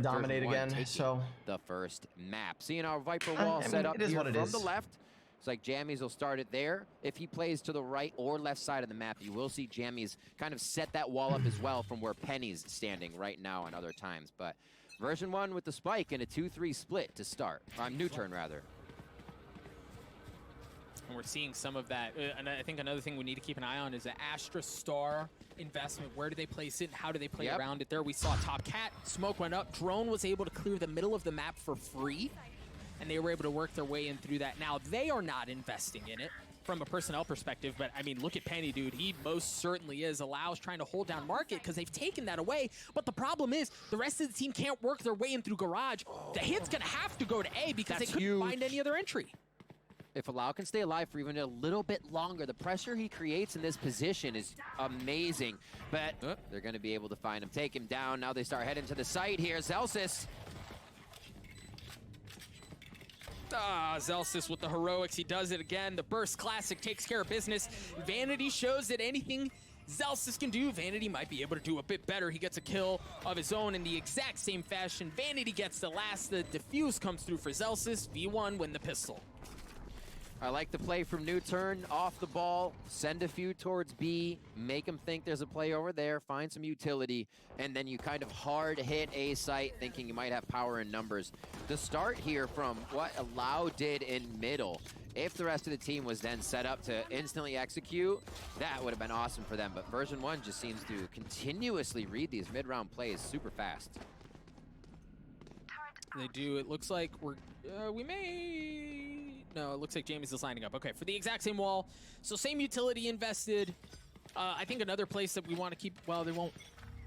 dominate again. So the first map. Seeing our Viper wall set up here from the left. It's like Jammies will start it there. If he plays to the right or left side of the map, you will see Jammies kind of set that wall up as well from where Penny's standing right now on other times. But version 1 with the spike and a 2-3 split to start. NUTURN rather. And we're seeing some of that. And I think another thing we need to keep an eye on is the Astra Star investment. Where do they place it? How do they play around it? There we saw Top Cat. Smoke went up. Drone was able to clear the middle of the map for free. And they were able to work their way in through that. Now, they are not investing in it from a personnel perspective, but I mean, look at Penny, dude. He most certainly is. Allows trying to hold down market because they've taken that away. But the problem is the rest of the team can't work their way in through garage. The hit's going to have to go to A because they couldn't find any other entry. If Allow can stay alive for even a little bit longer, the pressure he creates in this position is amazing. But they're going to be able to find him, take him down. Now they start heading to the site here. Zelsis. Zelsis with the heroics. He does it again. The Burst Classic takes care of business. Vanity shows that anything Zelsis can do, Vanity might be able to do a bit better. He gets a kill of his own in the exact same fashion. Vanity gets the last. The defuse comes through for Zelsis. V1 win the pistol. I like the play from NUTURN, off the ball, send a few towards B, make them think there's a play over there, find some utility, and then you kind of hard hit A site thinking you might have power in numbers. The start here from what Allow did in middle, if the rest of the team was then set up to instantly execute, that would have been awesome for them. But version 1 just seems to continuously read these mid-round plays super fast. They do. It looks like we may... No, it looks like Jamie's is lining up. Okay, for the exact same wall. So same utility invested. I think another place that we want to keep... Well,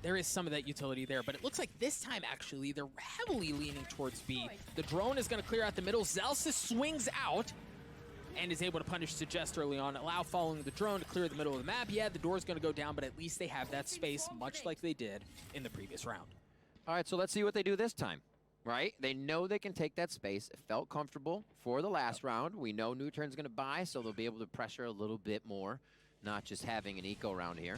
there is some of that utility there, but it looks like this time, actually, they're heavily leaning towards B. The drone is going to clear out the middle. Zelsis swings out and is able to punish Suggest early on. Allow following the drone to clear the middle of the map. Yeah, the door's going to go down, but at least they have that space, much like they did in the previous round. All right, so let's see what they do this time. Right? They know they can take that space. It felt comfortable for the last round. We know NUTURN's going to buy, so they'll be able to pressure a little bit more, not just having an eco round here.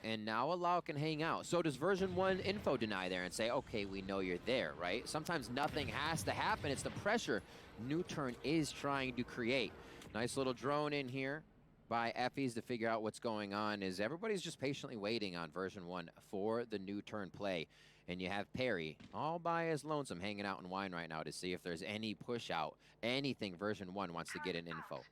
And now Allow can hang out. So does version 1 info deny there and say, okay, we know you're there, right? Sometimes nothing has to happen. It's the pressure NUTURN is trying to create. Nice little drone in here by Effies to figure out what's going on. Is everybody's just patiently waiting on version 1 for the NUTURN play. And you have Perry all by his lonesome hanging out in wine right now to see if there's any push out, anything version 1 wants to get in info.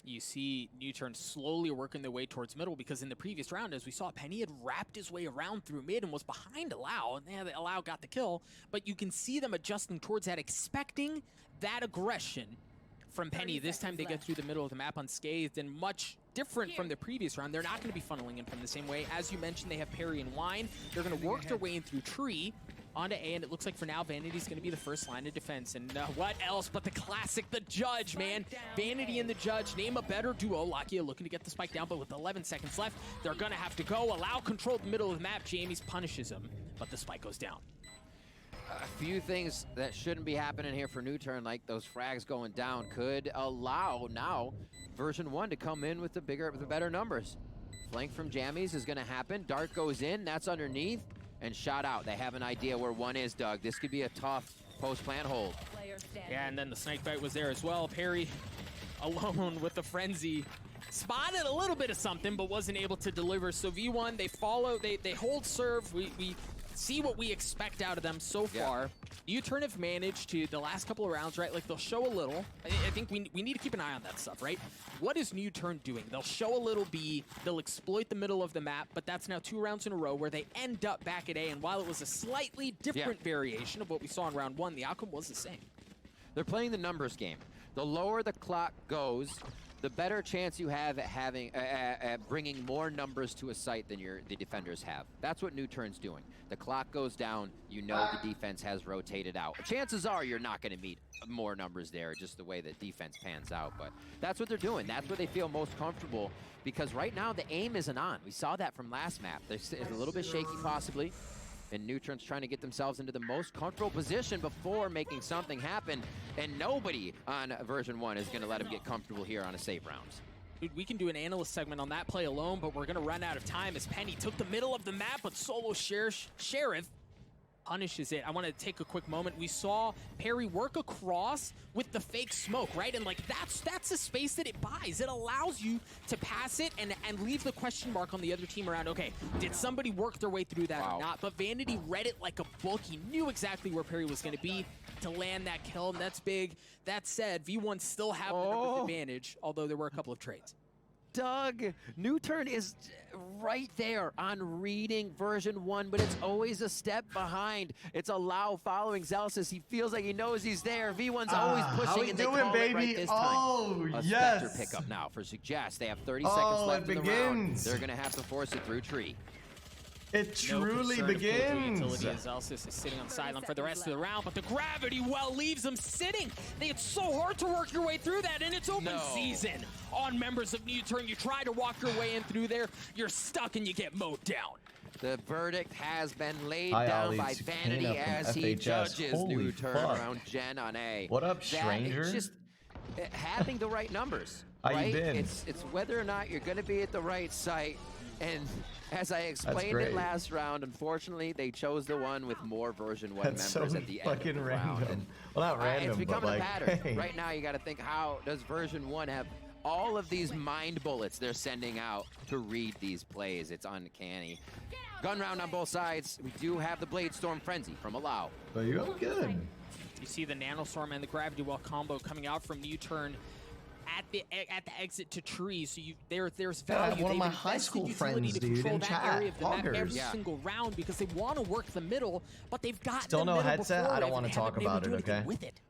You see NUTURN slowly working their way towards middle because in the previous round, as we saw, Penny had wrapped his way around through mid and was behind Allow. And yeah, Allow got the kill, but you can see them adjusting towards that, expecting that aggression from Penny. This time they get through the middle of the map unscathed and much different from the previous round. They're not going to be funneling in from the same way. As you mentioned, they have Perry and Wine. They're going to work their way in through Tree onto A, and it looks like for now Vanity's going to be the first line of defense. And what else but the classic, the Judge, man. Vanity and the Judge, name a better duo. Lakia looking to get the spike down, but with 11 seconds left, they're going to have to go. Allow control the middle of the map. Jamie's punishes him, but the spike goes down. A few things that shouldn't be happening here for NUTURN, like those frags going down, could allow now version 1 to come in with the better numbers. Flank from Jammies is going to happen. Dart goes in, that's underneath, and shot out. They have an idea where 1 is, Doug. This could be a tough post-plant hold. Yeah, and then the snake bite was there as well. Perry alone with the frenzy. Spotted a little bit of something, but wasn't able to deliver. So V1, they follow, they hold serve. We see what we expect out of them so far. NUTURN have managed to, the last couple of rounds, right, like they'll show a little. I think we need to keep an eye on that stuff, right? What is NUTURN doing? They'll show a little B, they'll exploit the middle of the map, but that's now 2 rounds in a row where they end up back at A, and while it was a slightly different variation of what we saw in round 1, the outcome was the same. They're playing the numbers game. The lower the clock goes, the better chance you have at having bringing more numbers to a site than the defenders have. That's what NUTURN's doing. The clock goes down, you know the defense has rotated out. Chances are you're not going to meet more numbers there, just the way that defense pans out. But that's what they're doing. That's where they feel most comfortable, because right now the aim isn't on. We saw that from last map. It's a little bit shaky possibly, and NUTURN's trying to get themselves into the most comfortable position before making something happen, and nobody on version 1 is going to let them get comfortable here on a save round. Dude, we can do an analyst segment on that play alone, but we're going to run out of time as Penny took the middle of the map, but solo Sheriff punishes it. I want to take a quick moment. We saw Perry work across with the fake smoke, right? And like that's a space that it buys. It allows you to pass it and leave the question mark on the other team around, okay, did somebody work their way through that or not? But Vanity read it like a book. He knew exactly where Perry was going to be to land that kill, and that's big. That said, V1 still have the numbers advantage, although there were a couple of trades. Doug, NUTURN is right there on reading version 1, but it's always a step behind. It's a Lau following Zelsis. He feels like he knows he's there. V1's always pushing, and they call it right this time. A Spectre pickup now for Suggest. They have 30 seconds left in the round. They're going to have to force it through tree. It truly begins. Utility as Zelsis is sitting on the sideline for the rest of the round, but the gravity well leaves them sitting. It's so hard to work your way through that, and it's open season on members of NUTURN. You try to walk your way in through there, you're stuck and you get mowed down. The verdict has been laid down by Vanity as he judges NUTURN around Gen on A. What up, stranger? It's just having the right numbers. How you been? It's whether or not you're going to be at the right site. And as I explained it last round, unfortunately, they chose the one with more version 1 members at the end of the round. And, well, not random, it's becoming but a pattern. Hey. Right now, you got to think, how does version 1 have all of these mind bullets they're sending out to read these plays? It's uncanny. Gun round on both sides. We do have the Blade Storm Frenzy from Allow. But you're all good. You see the Nanostorm and the Gravity Well combo coming out from NUTURN at the exit to trees, so there's value. One of my high school friends, dude, in chat, every single round because they want to work the middle, but they've got still no headset. I don't want to talk about it, okay? With it.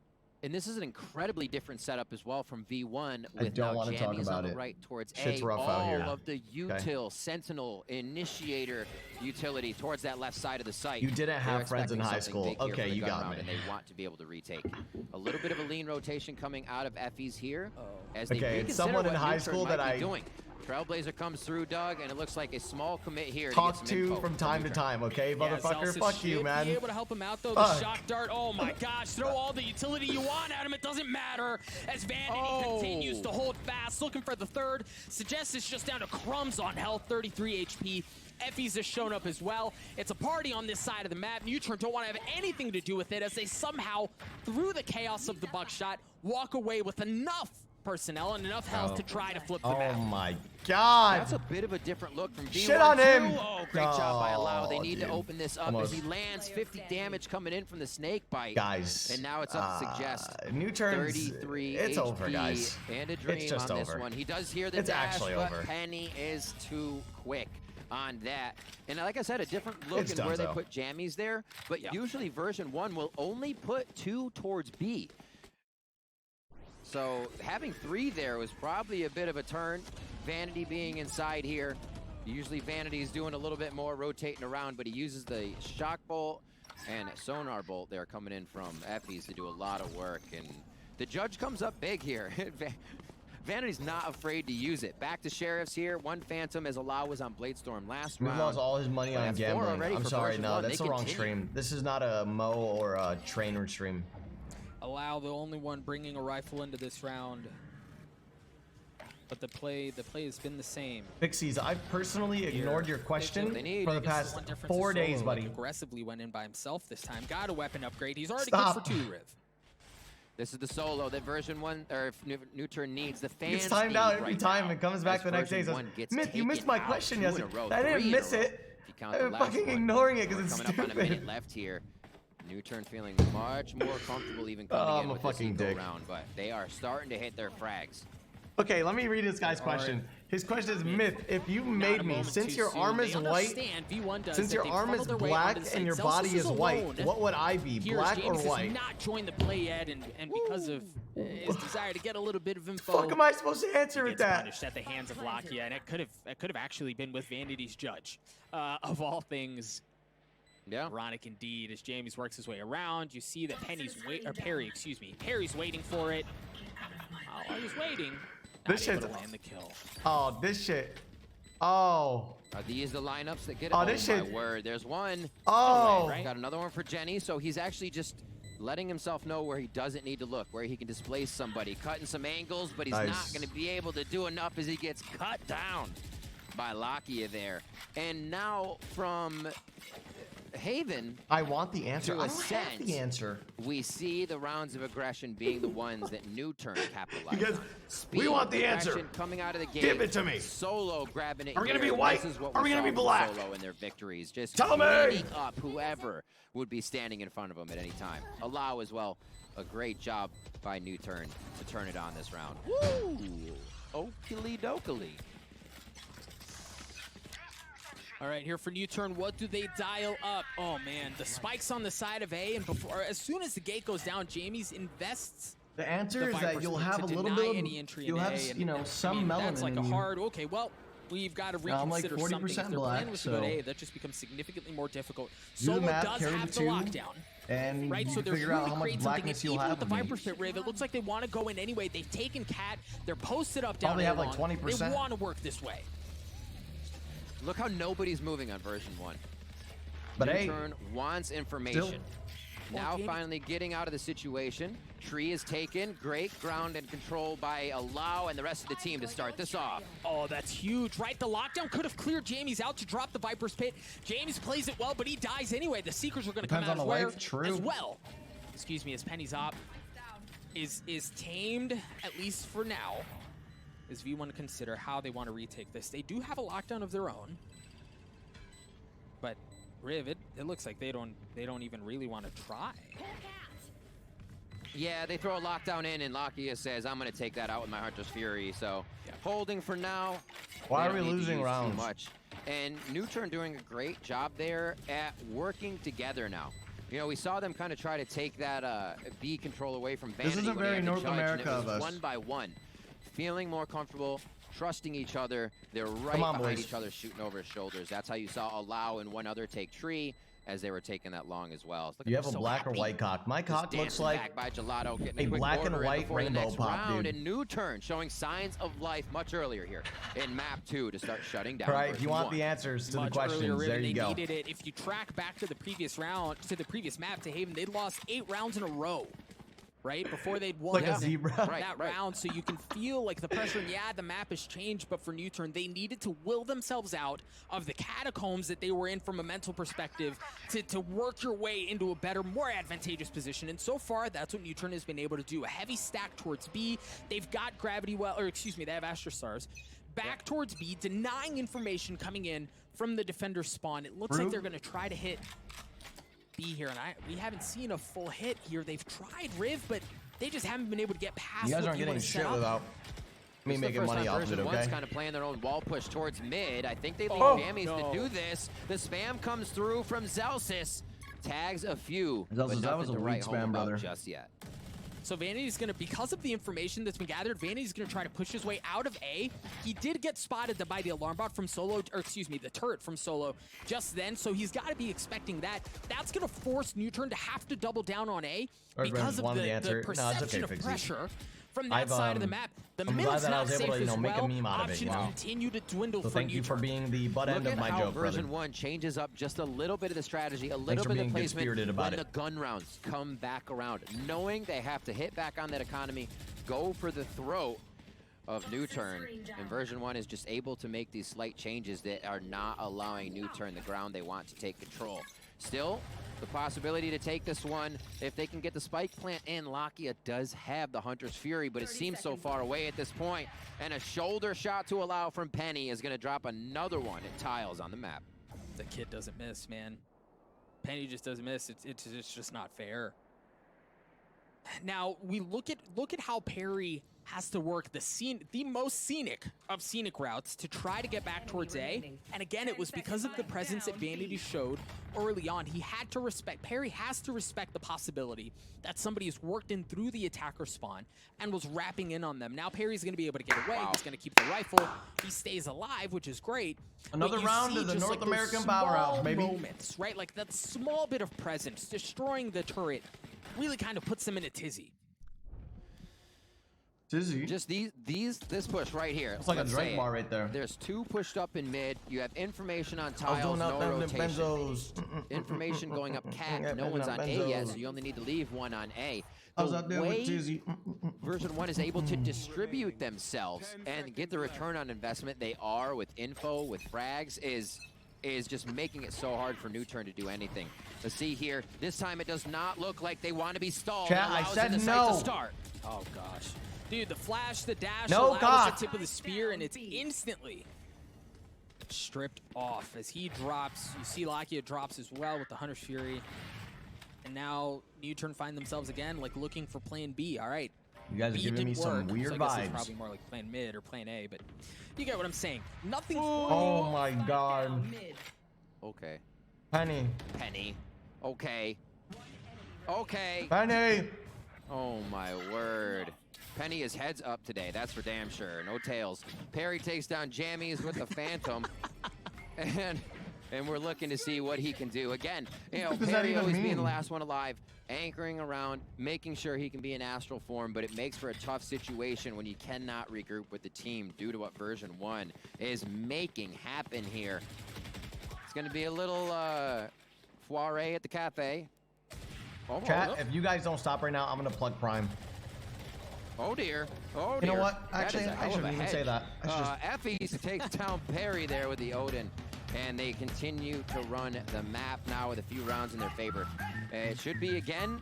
And this is an incredibly different setup as well from V1 with now jammies on the right towards Shit's A. rough out here. All of the util, Sentinel, Initiator utility towards that left side of the site. You didn't have friends in high school. Okay, you got me. And they want to be able to retake. A little bit of a lean rotation coming out of Effie's here. As they okay, it's someone in high school that I... doing. Trailblazer comes through, Doug, and it looks like a small commit here. Talk to from time to time, okay, motherfucker? Fuck you, man. Be able to help him out though. The shock dart. Oh my gosh! Throw all the utility you want at him. It doesn't matter as Vanity continues to hold fast, looking for the third. Suggest is just down to crumbs on health, 33 HP. Effie's has shown up as well. It's a party on this side of the map. NUTURN don't want to have anything to do with it as they somehow, through the chaos of the buckshot, walk away with enough personnel and enough health to try to flip the map. Oh my god. That's a bit of a different look from V1. Shit on him. Oh, great job by Allow. They need to open this up as he lands 50 damage coming in from the snake bite. Guys. And now it's up to Suggest. NUTURN's 33 it's HP over, guys. And a dream just on this over. one. He does hear the dash, but Penny is too quick on that. And like I said, a different look in where they put jammies there, but usually version 1 will only put 2 towards B. So having 3 there was probably a bit of a turn. Vanity being inside here. Usually Vanity is doing a little bit more rotating around, but he uses the shock bolt and sonar bolt there coming in from Effie's to do a lot of work. And the judge comes up big here. Vanity's not afraid to use it. Back to Sheriffs here. 1 Phantom as Allow was on Bladestorm last round. He lost all his money on gambling. I'm sorry, no, that's the wrong stream. This is not a Mo or a trainer stream. Allow the only one bringing a rifle into this round. But the play has been the same. Pixies, I've personally ignored your question for the past 4 days, buddy. Aggressively went in by himself this time. Got a weapon upgrade. He's already good for 2, Riv. This is the solo that version 1 or NUTURN needs. The fans it's timed out every time and comes back the next day. Says, Myth, you missed my question yesterday. I didn't miss it. I'm fucking ignoring it because it's stupid. Coming up on a minute left here. NUTURN feeling much more comfortable even coming in with this eco round, but they are starting to hit their frags. Okay, let me read this guy's question. His question is, Myth, if you made me, since your arm is white, since your arm is black and your body is white, what would I be, black or white? Not join the play yet, and because of his desire to get a little bit of info. Fuck am I supposed to answer with that? Punished at the hands of Lakia, and it could have actually been with Vanity's judge, of all things. Yeah. Ironic indeed, as James works his way around. You see that Perry's waiting for it. While he's waiting, this shit's land the kill. Oh, this shit. Oh. Are these the lineups that get it? Oh, this shit. My word, there's one. Oh. Got another one for Jenny, so he's actually just letting himself know where he doesn't need to look, where he can displace somebody, cutting some angles, but he's not going to be able to do enough as he gets cut down by Lakia there. And now from Haven, I want the answer. to I don't have the answer. we see the rounds of aggression being the ones that NUTURN capitalize Because on. we want the answer. Aggression coming out of the gate. Give it to me. Solo grabbing it. Are we gonna here. be white? This is what Are we saw gonna be from black? Solo in their victories. Just Tell me! cleaning up whoever would be standing in front of him at any time. Allow as well. A great job by NUTURN to turn it on this round. Woo! Okily dokily. All right, here for NUTURN, what do they dial up? Oh man, the spikes on the side of A, and before, as soon as the gate goes down, Jamie's invests. The answer The is that Vipers you'll to have a little deny bit of, any entry you'll in have, A, and, you know, I some mean, melanin that's like in a you. hard, okay, well, we've got to I'm like reconsider something. If 40% their black, plan was to go so to A, that just becomes significantly more difficult. do the Solo math, does carry have the the two, lockdown. and Right, you so can they're figure really out how much creating something. blackness And you'll even have with the in Viper these. Pit, Riv, it looks like they want to go in anyway. They've taken Cat. They're posted up down Probably have A like long. 20%. They want to work this way. Look how nobody's moving on version 1. But hey, NUTURN wants information. still- Now Well, finally getting out of the situation. Tree is taken. Great ground and control by Allow and the rest of the team to start this off. Oh, that's huge, right? The lockdown could have cleared Jamie's out to drop the Viper's Pit. James plays it well, but he dies anyway. The Seekers are going to come Depends out on the as, life, true. as well. Excuse me, as Penny's op is tamed, at least for now, as V1 to consider how they want to retake this. They do have a lockdown of their own, but Riv, it looks like they don't even really want to try. Yeah, they throw a lockdown in, and Lakia says, I'm going to take that out with my Hunter's Fury. So holding for now. Why They are we don't need to losing use rounds? Too much. And NUTURN doing a great job there at working together now. You know, we saw them kind of try to take that B control away from Vanity. isn't when he very had the North judge, and America it of was us. one by one. Feeling more comfortable, trusting each other. They're right Come on, behind boys. each other, shooting over his shoulders. That's how you saw Allow and one other take Tree as they were taking that long as well. Look, you I'm have a so black or happy. white cock. My Just cock looks dancing like back by Gelato, getting a quick black and order in white before the rainbow next pop, round. dude. And NUTURN showing signs of life much earlier here in map 2 to start shutting down. All right, if you version want 1. the answers to the Much questions, earlier, there Riv, you they go. needed it. If you track back to the previous round, to the previous map to Haven, they'd lost 8 rounds in a row. Right before they'd won Like a zebra. that round, so you can feel like the pressure. And yeah, the map has changed, but for NUTURN, they needed to will themselves out of the catacombs that they were in from a mental perspective to work your way into a better, more advantageous position. And so far, that's what NUTURN has been able to do. A heavy stack towards B. They've got gravity well, or excuse me, they have Astra Stars back towards B, denying information coming in from the defender spawn. It looks like they're going to try to hit B here, and we haven't seen a full hit here. They've tried Riv, but they just haven't been able to get past. You guys what aren't you getting wanna set shit up. without me This is the making first money time off of it, version okay? 1's kind of playing their own wall push towards mid. I think they leave Oh, Jammies no. to do this. The spam comes through from Zelsis. Tags a few, Zelsis, but that nothing was a to weak write home spam, about brother. just yet. So Vanity's gonna, because of the information that's been gathered, Vanity's gonna try to push his way out of A. He did get spotted by the alarm bot from Solo, or excuse me, the turret from Solo just then, so he's gotta be expecting that. That's gonna force NUTURN to have to double down on A Alright, because Brandon, of wanted the the answer. No, it's perception okay, of Fixie. pressure from that I've, side of the map. The I'm glad middle's that I not was able safe to, you know, as make a well. meme out of it, Options you know? continue to dwindle So for thank you for NUTURN. being the butt end Look of at my how joke, version brother. 1 changes up just a little bit of the strategy, a Thanks little for bit of being the placement good-spirited about when it. the gun rounds come back around, knowing they have to hit back on that economy, go for the throat of NUTURN, and version 1 is just able to make these slight changes that are not allowing NUTURN the ground they want to take control. Still, the possibility to take this one, if they can get the spike plant in. Lakia does have the Hunter's Fury, but it seems so far away at this point. And a shoulder shot to allow from Penny is going to drop another one at tiles on the map. The kid doesn't miss, man. Penny just doesn't miss. It's just not fair. Now we look at how Perry has to work the most scenic of scenic routes to try to get back towards A. And again, it was because of the presence that Vanity showed early on. Perry has to respect the possibility that somebody has worked in through the attacker spawn and was wrapping in on them. Now Perry's going to be able to get away. He's going to keep the rifle. He stays alive, which is great. Another But you round see of the just, North those American powerhouse, small baby. moments, right? Like that small bit of presence, destroying the turret, really kind of puts them in a tizzy. Dizzy. Just this push right here. It's like a Let's drink say bar right there. There's 2 pushed up in mid. You have information on I was tiles, doing no out them rotation. benzos. Information going up cat. No one's on A yet, so you only need to leave one on A. How's that The doing with way Dizzy? version 1 is able to distribute themselves and get the return on investment they are with info, with frags, is just making it so hard for NUTURN to do anything. Let's see here. This time it does not look like they want to be stalled. Chat, I said no. To start. Oh gosh. Dude, the flash, the dash, No, allows God. the tip of the spear, and it's instantly stripped off as he drops. You see Lakia drops as well with the Hunter's Fury. And now NUTURN find themselves again, like looking for plan B. All right. You guys are B giving me didn't some work, weird so I guess it's vibes. probably more like plan mid or plan A, but you get what I'm saying. Nothing. Oh my God. Okay. Penny. Penny. Okay. Okay. Penny. Oh my word. Penny is heads up today, that's for damn sure. No tails. Perry takes down Jammies with the Phantom. and we're looking to see what he can do. Again, you know, Perry always being the last one alive, anchoring around, making sure he can be in astral form, but it makes for a tough situation when you cannot regroup with the team due to what version 1 is making happen here. It's gonna be a little foire at the cafe. Oh, Chat, if you guys don't stop right now, I'm gonna plug Prime. oh dear. Oh You dear. know what? That Actually, is a I hell of shouldn't a even hedge. say that. Effie takes down Perry there with the Odin, and they continue to run the map now with a few rounds in their favor. It should be, again,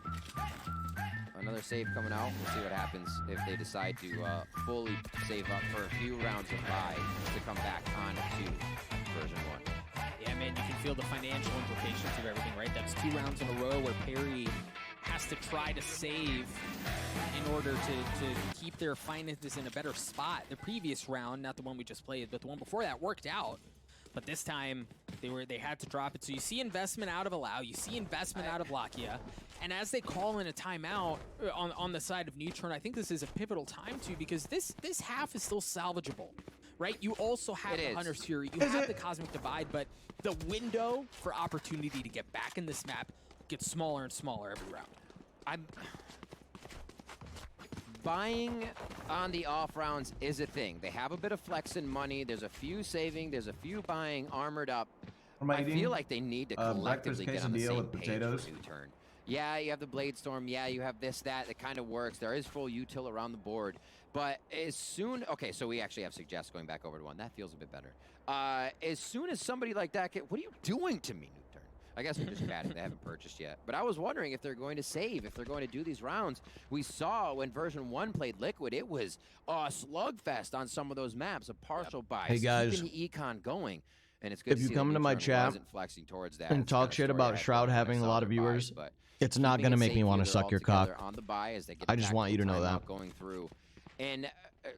another save coming out. We'll see what happens if they decide to fully save up for a few rounds of buy to come back on to version 1. Yeah, man, you can feel the financial implications of everything, right? That's 2 rounds in a row where Perry has to try to save in order to keep their finances in a better spot. The previous round, not the one we just played, but the one before that worked out. But this time, they had to drop it. So you see investment out of Allow, you see investment out of Lakia, and as they call in a timeout on the side of NUTURN, I think this is a pivotal time too, because this half is still salvageable, right? You also have the Hunter's Fury, you have the Cosmic Divide, but the window for opportunity to get back in this map gets smaller and smaller every round. Buying on the off rounds is a thing. They have a bit of flex in money. There's a few saving. There's a few buying armored up. I feel like they need to collectively get on the same page for NUTURN. Yeah, you have the Blade Storm. Yeah, you have this, that. It kind of works. There is full util around the board. But as soon... Okay, so we actually have Suggest going back over to 1. That feels a bit better. As soon as somebody like that... What are you doing to me, NUTURN? I guess we're just chatting. They haven't purchased yet. But I was wondering if they're going to save, if they're going to do these rounds. We saw when version 1 played Liquid, it was a slugfest on some of those maps, a partial buy. Hey guys, keeping the econ going. And it's good if you come into my chat and talk shit about Shroud having a lot of viewers, it's not going to make me want to suck your cock. On the buy as they get I just want you to know that. Going through. And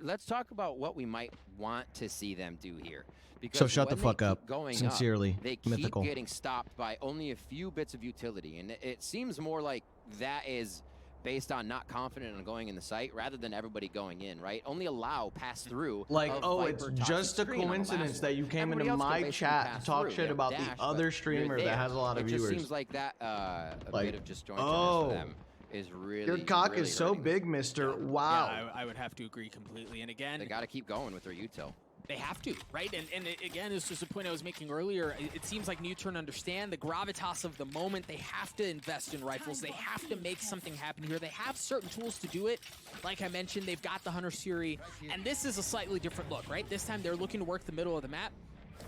let's talk about what we might want to see them do here. So shut the fuck up. Going Sincerely, up, they keep Mythical. getting stopped by only a few bits of utility, and it seems more like that is based on not confident on going in the site rather than everybody going in, right? Only Allow pass through. Like, oh, it's just a coincidence that you came into my chat to talk shit about the other streamer that has a lot of viewers. It just seems like that a bit of just jointedness for them is really. Your cock really is so big, mister. Wow. Yeah, I would have to agree completely. And again, they got to keep going with their util. They have to, right? And again, it's just a point I was making earlier. It seems like NUTURN understand the gravitas of the moment. They have to invest in rifles. They have to make something happen here. They have certain tools to do it. Like I mentioned, they've got the Hunter's Fury. And this is a slightly different look, right? This time they're looking to work the middle of the map.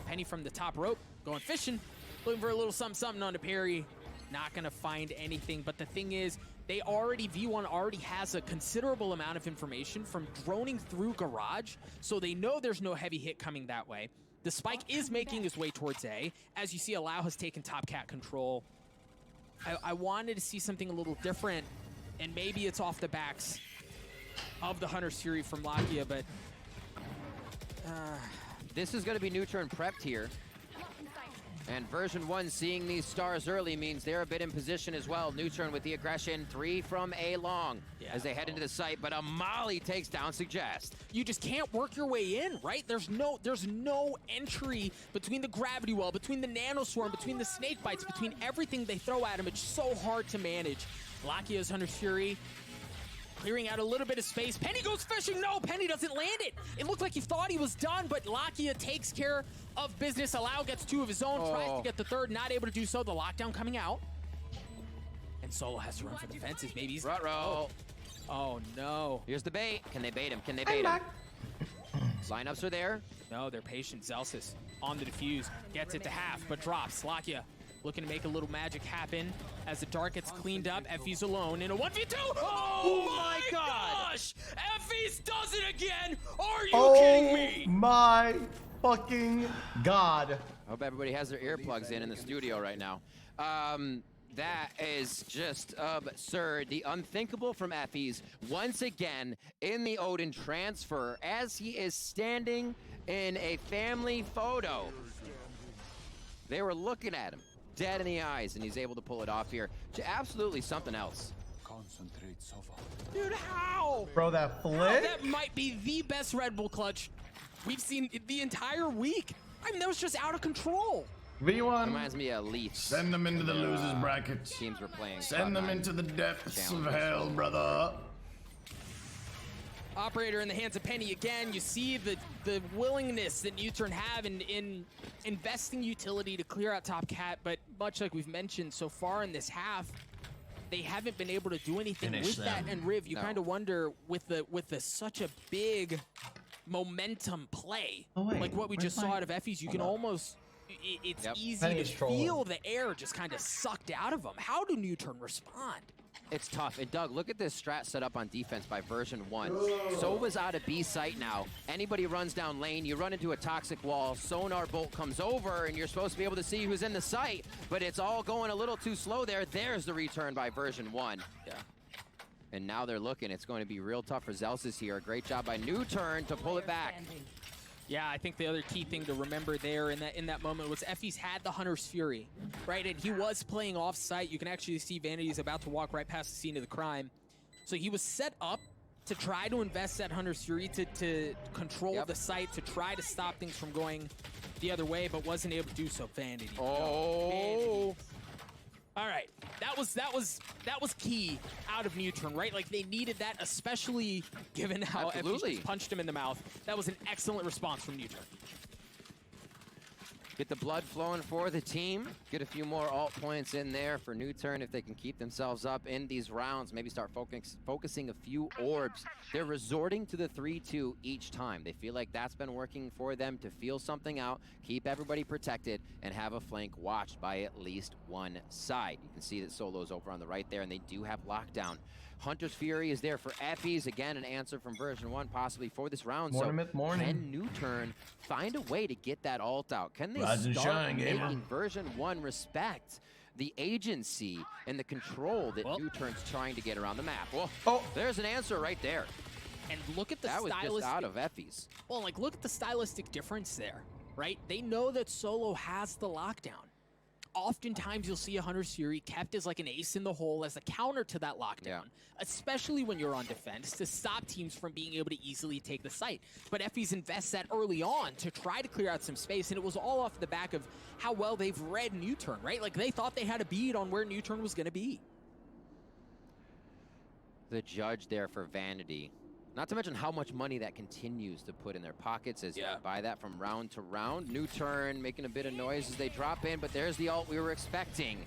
Penny from the top rope, going fishing, looking for a little something on the Perry. Not going to find anything. But the thing is, V1 already has a considerable amount of information from droning through Garage, so they know there's no heavy hit coming that way. The spike is making his way towards A. As you see, Allow has taken top cat control. I wanted to see something a little different, and maybe it's off the backs of the Hunter's Fury from Lakia, but... This is going to be NUTURN prepped here. And version 1 seeing these stars early means they're a bit in position as well. NUTURN with the aggression, 3 from A long as they head into the site, but a molly takes down Suggest. You just can't work your way in, right? There's no entry between the gravity well, between the nanoswarm, between the snake bites, between everything they throw at him. It's so hard to manage. Lakia's Hunter's Fury clearing out a little bit of space. Penny goes fishing. No, Penny doesn't land it. It looked like he thought he was done, but Lakia takes care of business. Allow gets 2 of his own, tries to get the 3rd, not able to do so. The lockdown coming out. And Solo has to run for the fences. Maybe he's... Oh, no. Here's the bait. Can they bait him? Can they bait him? Lineups are there. No, they're patient. Zelsis on the defuse. Gets it to half, but drops. Lakia looking to make a little magic happen as the dark gets cleaned up. Effie's alone in a 1v2. Oh my gosh! Effie's does it again! Are you kidding me? Oh my fucking god. I hope everybody has their earplugs in the studio right now. That is just absurd. The unthinkable from Effie's once again in the Odin transfer as he is standing in a family photo. They were looking at him dead in the eyes, and he's able to pull it off here to absolutely something else. Dude, how? Bro, that flick? That might be the best Red Bull clutch we've seen the entire week. I mean, that was just out of control. V1. Reminds me of Leafs. Send them into the losers brackets. Teams were playing. Send them into the depths of hell, brother. Operator in the hands of Penny again. You see the willingness that NUTURN have in investing utility to clear out top cat, but much like we've mentioned so far in this half, they haven't been able to do anything with that. And Riv, you kind of wonder with such a big momentum play, like what we just saw out of Effie's, you can almost. It's easy to feel the air just kind of sucked out of them. How do NUTURN respond? It's tough. And Doug, look at this strat set up on defense by version 1. Sova's out of B site now. Anybody runs down lane, you run into a toxic wall, sonar bolt comes over, and you're supposed to be able to see who's in the site, but it's all going a little too slow there. There's the return by version 1. Yeah. And now they're looking. It's going to be real tough for Zelsis here. Great job by NUTURN to pull it back. Yeah, I think the other key thing to remember there in that moment was Effie's had the Hunter's Fury, right? And he was playing off-site. You can actually see Vanity's about to walk right past the scene of the crime. So he was set up to try to invest that Hunter's Fury to control the site, to try to stop things from going the other way, but wasn't able to do so. Vanity. Oh. Vanity. All right, that was key out of NUTURN, right? Like they needed that, especially given how Effie punched him in the mouth. That was an excellent response from NUTURN. Get the blood flowing for the team. Get a few more alt points in there for NUTURN if they can keep themselves up in these rounds. Maybe start focusing a few orbs. They're resorting to the 3-2 each time. They feel like that's been working for them to feel something out, keep everybody protected, and have a flank watched by at least one side. You can see that Solo's over on the right there, and they do have lockdown. Hunter's Fury is there for Effie's. Again, an answer from version 1 possibly for this round. Can NUTURN find a way to get that ult out? Can they start making version 1 respect the agency and the control that NUTURN's trying to get around the map? Well, there's an answer right there. And look at the that was just out of Effie's. Well, like look at the stylistic difference there, right? They know that Solo has the lockdown. Oftentimes you'll see a Hunter's Fury kept as like an ace in the hole as a counter to that lockdown, especially when you're on defense, to stop teams from being able to easily take the site. But Effie's invests that early on to try to clear out some space, and it was all off the back of how well they've read NUTURN, right? Like they thought they had a bead on where NUTURN was going to be. The judge there for Vanity. Not to mention how much money that continues to put in their pockets as you buy that from round to round. NUTURN making a bit of noise as they drop in, but there's the ult we were expecting.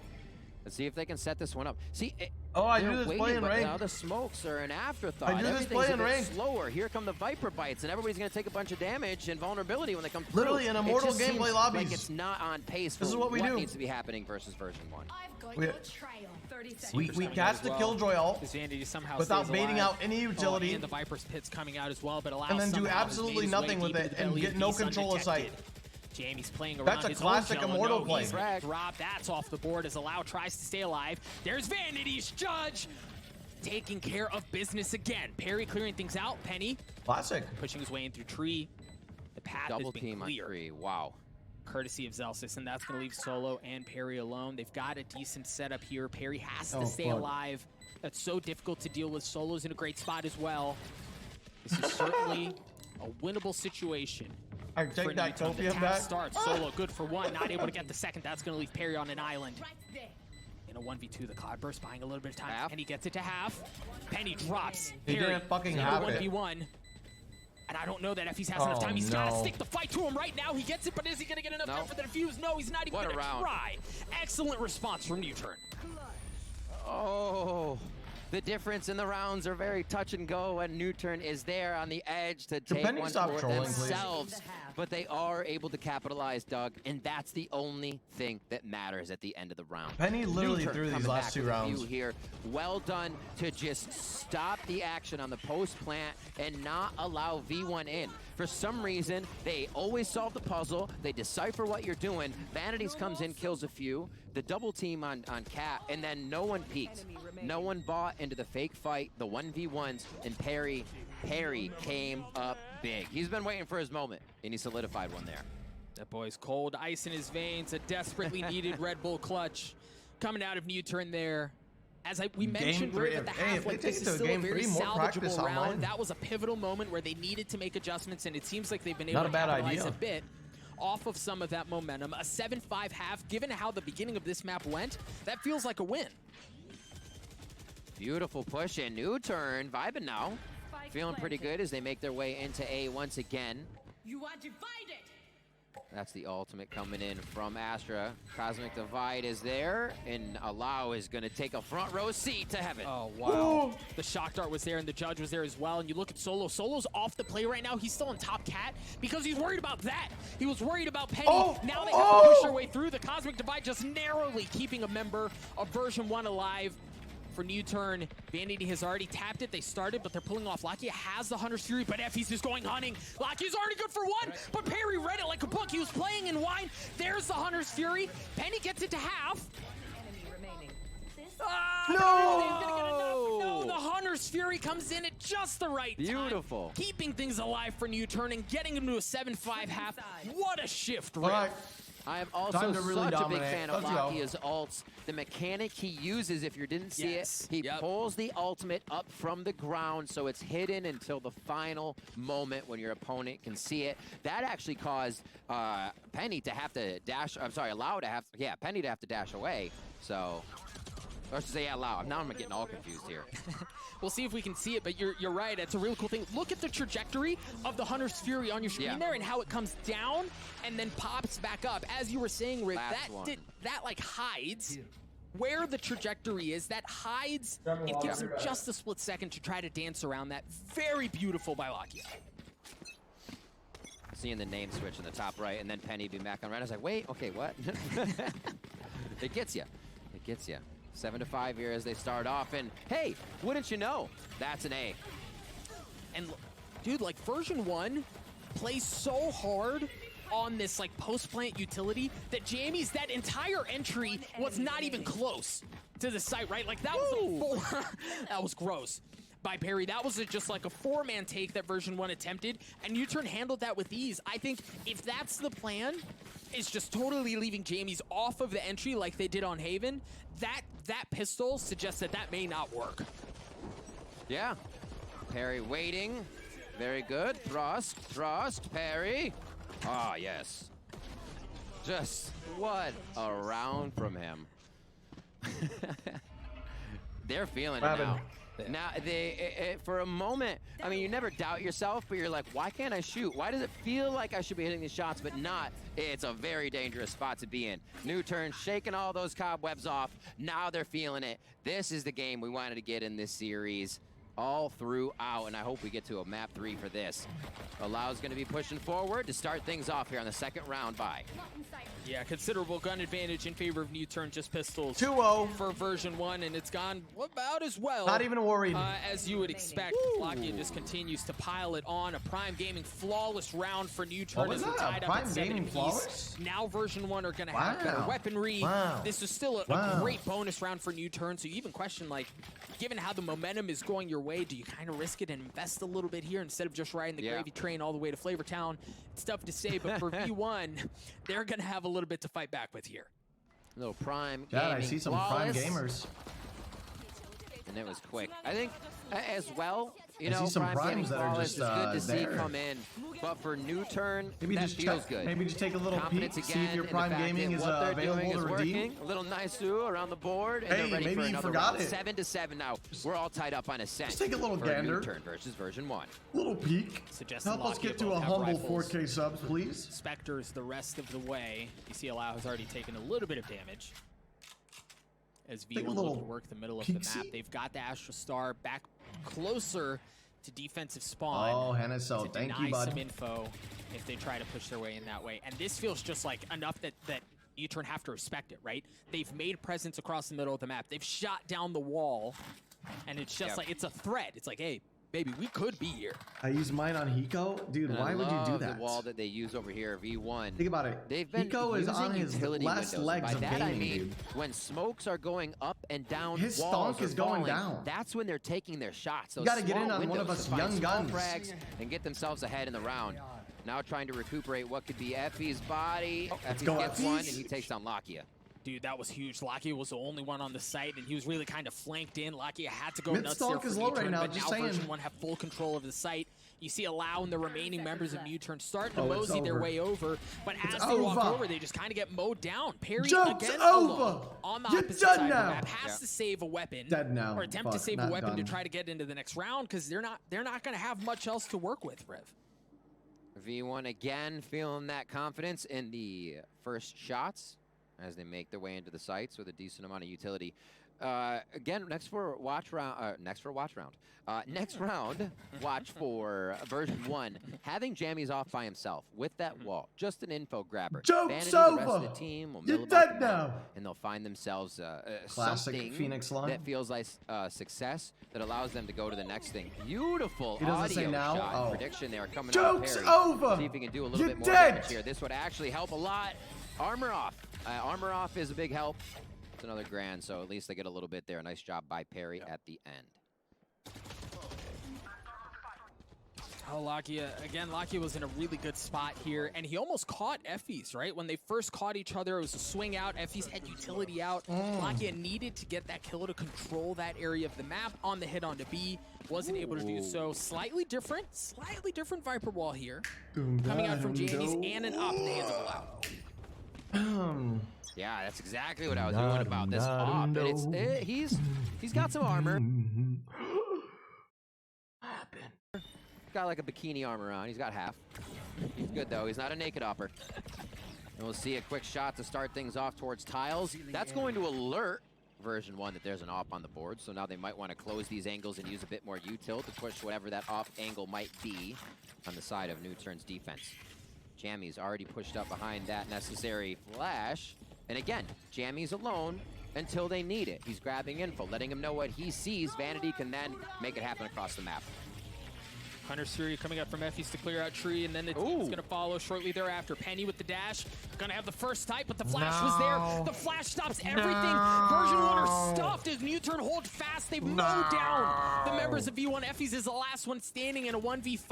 Let's see if they can set this one up. See, I do this play in rain. Now the smokes are an afterthought. I do this play in rain. Slower. Here come the Viper bites, and everybody's going to take a bunch of damage and vulnerability when they come through. Literally in Immortal gameplay lobbies. Like it's not on pace for this is what we do. Needs to be happening versus version 1. We cast the Killjoy ult without baiting out any utility, and the Viper's pit's coming out as well, but and then do absolutely nothing with it and get no control of sight. Jamie's playing around. That's a classic Immortal play. Drop. That's off the board as Allow tries to stay alive. There's Vanity's judge taking care of business again. Perry clearing things out. Penny. Classic. Pushing his way in through tree. The path Double has been team clear. On tree. Wow. Courtesy of Zelsis, and that's going to leave Solo and Perry alone. They've got a decent setup here. Perry has to stay alive. That's so difficult to deal with. Solo's in a great spot as well. This is certainly a winnable situation. I take that Topium back. Starts. Solo good for one, not able to get the second. That's going to leave Perry on an island. In a 1v2, the Cloudburst buying a little bit of time. Half. Penny gets it to half. Penny drops. He Perry, didn't fucking in a have it. 1v1. And I don't know that Effie's has enough time. He's got to stick the fight to him right now. He gets it, but is he going to get enough time for the defuse? No, he's not even going to try. Excellent response from NUTURN. Oh, the difference in the rounds are very touch and go, and NUTURN is there on the edge to take Penny one stop for trolling, themselves. But they are able to capitalize, Doug, and that's the only thing that matters at the end of the round. Penny literally NUTURN threw these coming last back 2 with a rounds. few here. Well done to just stop the action on the post plant and not allow V1 in. For some reason, they always solve the puzzle. They decipher what you're doing. Vanities comes in, kills a few. The double team on Cat, and then no one peeked. No one bought into the fake fight, the 1v1s, and Perry came up big. He's been waiting for his moment, and he solidified one there. That boy's cold, ice in his veins, a desperately needed Red Bull clutch coming out of NUTURN there. As we mentioned right at the half, like, this is still a very salvageable round. That was a pivotal moment where they needed to make adjustments, and it seems like they've been able to capitalize a bit off of some of that momentum. A 7-5 half, given how the beginning of this map went, that feels like a win. Beautiful push in NUTURN, vibing now. Feeling pretty good as they make their way into A once again. You are divided. That's the ultimate coming in from Astra. Cosmic Divide is there, and Allow is going to take a front row seat to heaven. Oh, wow. The shock dart was there, and the judge was there as well. And you look at Solo. Solo's off the play right now. He's still on top Cat because he's worried about that. He was worried about Penny. Now they have to push their way through. The Cosmic Divide just narrowly keeping a member of version 1 alive. For NUTURN, Vanity has already tapped it. They started, but they're pulling off. Laski has the Hunter's Fury, but Effie's just going hunting. Laski's already good for 1, but Perry read it like a book. He was playing in wine. There's the Hunter's Fury. Penny gets it to half. No, the Hunter's Fury comes in at just the right time. Beautiful. Keeping things alive for NUTURN and getting him to a 7-5 half. What a shift, right? I am also such a big fan of Lakia's ults. The mechanic he uses, if you didn't see it, he pulls the ultimate up from the ground so it's hidden until the final moment when your opponent can see it. That actually caused Penny to have to dash, I'm sorry, Penny to have to dash away. So, or I should say, Allow. Now I'm getting all confused here. We'll see if we can see it, but you're right. It's a really cool thing. Look at the trajectory of the Hunter's Fury on your screen there and how it comes down and then pops back up. As you were saying, Rick, that like hides where the trajectory is. That hides. It gives him just a split second to try to dance around that. Very beautiful by Lakia. Seeing the name switch in the top right and then Penny be back on right. I was like, wait, okay, what? It gets you. It gets you. 7-5 here as they start off, and hey, wouldn't you know, that's an A. And dude, like version 1 plays so hard on this like post-plant utility that Jamie's that entire entry was not even close to the site, right? Like that was that was gross by Perry. That was just like a 4-man take that version 1 attempted, and NUTURN handled that with ease. I think if that's the plan, is just totally leaving Jamie's off of the entry like they did on Haven, that pistol suggests that may not work. Yeah. Perry waiting. Very good. Thrust, Perry. Ah, yes. Just what a round from him. They're feeling it now. Now, for a moment, I mean, you never doubt yourself, but you're like, why can't I shoot? Why does it feel like I should be hitting these shots, but not? It's a very dangerous spot to be in. NUTURN shaking all those cobwebs off. Now they're feeling it. This is the game we wanted to get in this series all throughout, and I hope we get to a map 3 for this. Allow's going to be pushing forward to start things off here on the second round by. Yeah, considerable gun advantage in favor of NUTURN, just pistols. 2-0 for version 1, and it's gone about as well. Not even worried. As you would expect. Lakia just continues to pile it on. A Prime Gaming flawless round for NUTURN as we're tied up at 7 apiece. Now version 1 are going to have better weaponry. This is still a great bonus round for NUTURN, so you even question, like, given how the momentum is going your way, do you kind of risk it and invest a little bit here instead of just riding the gravy train all the way to Flavortown? It's tough to say, but for V1, they're going to have a little bit to fight back with here. A little Prime Gaming. I see some Prime gamers. And it was quick. I think, as well, you I see know, some Prime primes getting that are flawless just, is good to see there. come in, but for NUTURN, Maybe that just feels check, good. maybe just take a little Confidence peek, see again if your in the Prime fact Gaming that is what they're available doing to is redeem. working. A little nice around the board, and Hey, they're ready maybe for you another forgot round. it. 7-7 now. We're all tied up on a cent. Just take a little for gander. NUTURN versus version 1. Little peek. Suggesting Help us Locky get to both a have humble rifles. 4K subs, please. Spectres the rest of the way. You see Allow has already taken a little bit of damage. As Take a V1 little look to work the middle of the map. peek-see. They've got the Astra Star back closer to defensive spawn. Oh, Hannah, so to thank deny you, bud. some info if they try to push their way in that way. And this feels just like enough that NUTURN have to respect it, right? They've made presence across the middle of the map. They've shot down the wall, and it's just like, it's a threat. It's like, hey, baby, we could be here. I use mine on Hiko. Dude, And why I would you do love that? the wall that they use over here, V1. Think about it. They've been Hiko is using on his utility last windows. legs By of that gaming, I mean, dude. when smokes are going up and down His walls stonk are is going falling, down. that's when they're taking their shots. Those gotta get small in on one of windows us to find young small guns. frags and get themselves ahead in the round. Now trying to recuperate what could be Effie's body. Effie go, gets Effie. one, and he takes down Lakia. Dude, that was huge. Lakia was the only one on the site, and he was really kind of flanked in. Lakia had to go Mid nuts stalk there is for low right NUTURN, now, but just now saying. version 1 have full control of the site. You see Allow and the remaining members of NUTURN starting to Oh, it's mosey their over. way over, but It's as they walk over. over, they just kind of get mowed down. Perry Joke's again over. alone on the You're opposite done side of now. the map. Has to save a weapon. Dead now. Or attempt to Fuck, save a not weapon to done. try to get into the next round, because they're not going to have much else to work with, Rev. V1 again feeling that confidence in the first shots as they make their way into the sites with a decent amount of utility. Again, next watch round, watch for version 1, having Jammies off by himself with that wall, just an info grabber. Joke's Vanity, the rest of over. the team will You're mill about dead the map, now. and they'll find themselves Classic something Phoenix line. that feels like success that allows them to go to the next thing. Beautiful He doesn't say audio now? shot Oh. prediction there coming Joke's out of Perry. over. See if he can do a little You're bit more dead. damage here. This would actually help a lot. Armor off. Armor off is a big help. It's another grand, so at least they get a little bit there. Nice job by Perry at the end. Oh, Lakia, again, Lakia was in a really good spot here, and he almost caught Effie's, right? When they first caught each other, it was a swing out. Effie's had utility out. Lakia needed to get that kill to control that area of the map on the hit onto B. Wasn't able to do so. Slightly different Viper wall here. Coming out from Jammies and an up in the hands of Allow. Yeah, that's exactly what I was doing about this op. And it's he's got some armor. Got like a bikini armor on. He's got half. He's good though. He's not a naked opper. And we'll see a quick shot to start things off towards tiles. That's going to alert version 1 that there's an op on the board. So now they might want to close these angles and use a bit more util to push whatever that off angle might be on the side of NUTURN's defense. Jammy's already pushed up behind that necessary flash. And again, Jammy's alone until they need it. He's grabbing info, letting him know what he sees. Vanity can then make it happen across the map. Hunter's Fury coming up from Effie's to clear out tree, and then the team's going to follow shortly thereafter. Penny with the dash, going to have the first type, but the flash was there. The flash stops everything. Version 1 are stuffed as NUTURN hold fast. They've mowed down the members of V1. Effie's is the last one standing in a 1v5.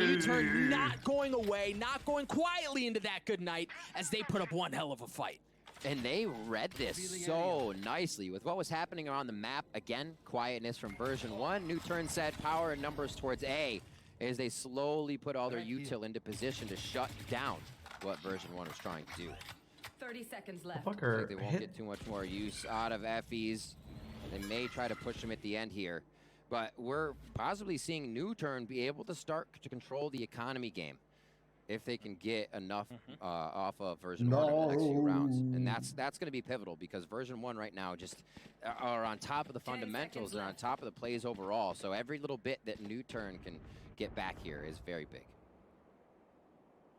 NUTURN not going away, not going quietly into that good night as they put up one hell of a fight. And they read this so nicely with what was happening around the map. Again, quietness from version 1. NUTURN said power and numbers towards A as they slowly put all their util into position to shut down what version 1 was trying to do. 30 seconds left. I think they won't get too much more use out of Effie's. They may try to push him at the end here. But we're possibly seeing NUTURN be able to start to control the economy game if they can get enough off of version 1 in the next few rounds. And that's going to be pivotal because version 1 right now just are on top of the fundamentals. They're on top of the plays overall. So every little bit that NUTURN can get back here is very big.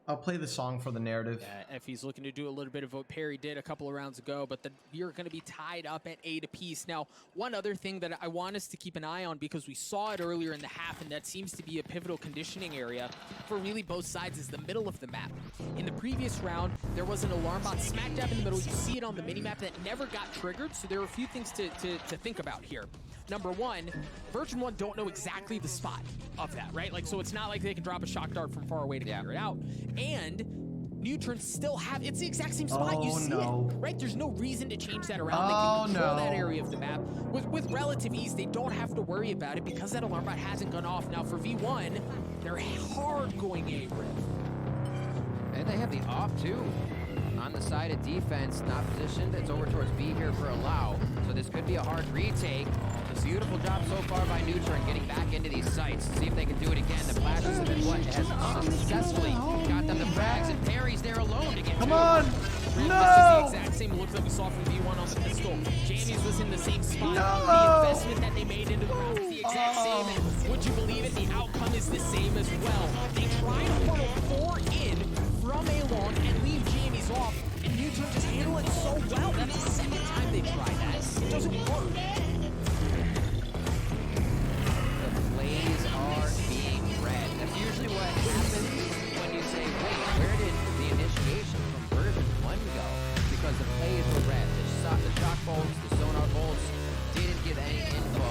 I'll play the song for the narrative. Yeah, Effie's looking to do a little bit of what Perry did a couple of rounds ago, but you're going to be tied up at 8 apiece. Now, one other thing that I want us to keep an eye on, because we saw it earlier in the half, and that seems to be a pivotal conditioning area for really both sides, is the middle of the map. In the previous round, there was an alarm bot smack dab in the middle. You see it on the minimap that never got triggered, so there are a few things to think about here. Number one, version 1 don't know exactly the spot of that, right? Like, so it's not like they can drop a shock dart from far away to figure it out. And NUTURN still have, it's the exact same spot. You see it, right? There's no reason to change that around. They can control that area area of the map. With relative ease, they don't have to worry about it because that alarm bot hasn't gone off. Now for V1, they're hard going A, Riv. And they have the off too. On the side of defense, not positioned. It's over towards B here for allow. So this could be a hard retake. Beautiful job so far by NUTURN getting back into these sites. See if they can do it again. The flashes have been what has successfully got them the frags, and Perry's there alone to get Come two. on! This is the No! exact same look that we saw from V1 on the pistol. Jamie's was in the same spot. No! The investment that they made into the round is the exact same. And would you believe it? The outcome is the same as well. They try to funnel 4 in from A long and leave Jamie's off, and NUTURN just handle it so well. That's the second time they tried that. It doesn't work. Plays are being read. That's usually what happens when you say, wait, where did the initiation from version 1 go? Because the plays were read. The shock bolts, the sonar bolts didn't give any info.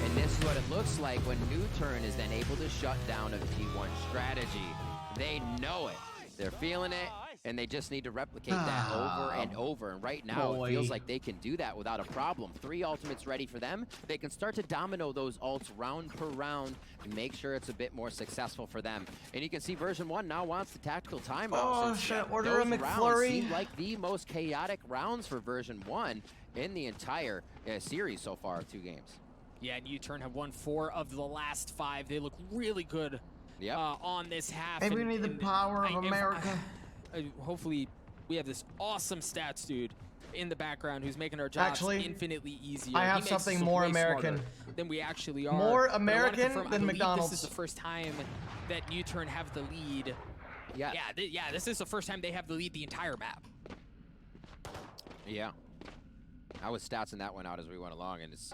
And this is what it looks like when NUTURN is then able to shut down a T1 strategy. They know it. They're feeling it. And they just need to replicate that over and over. And right now, it feels like they can do that without a problem. 3 ultimates ready for them. They can start to domino those ults round per round and make sure it's a bit more successful for them. And you can see version 1 now wants the tactical timeout. Oh, shit. Order a Those rounds McFlurry. seem like the most chaotic rounds for version 1 in the entire series so far of 2 games. Yeah, NUTURN have won 4 of the last 5. They look really good on this half. Hey, we need the power of America. Hopefully we have this awesome stats dude in the background who's making our jobs infinitely easier. I have something more American than we actually are. More American than McDonald's. This is the first time that NUTURN have the lead. Yeah, this is the first time they have the lead the entire map. Yeah. I was statsing that one out as we went along, and it's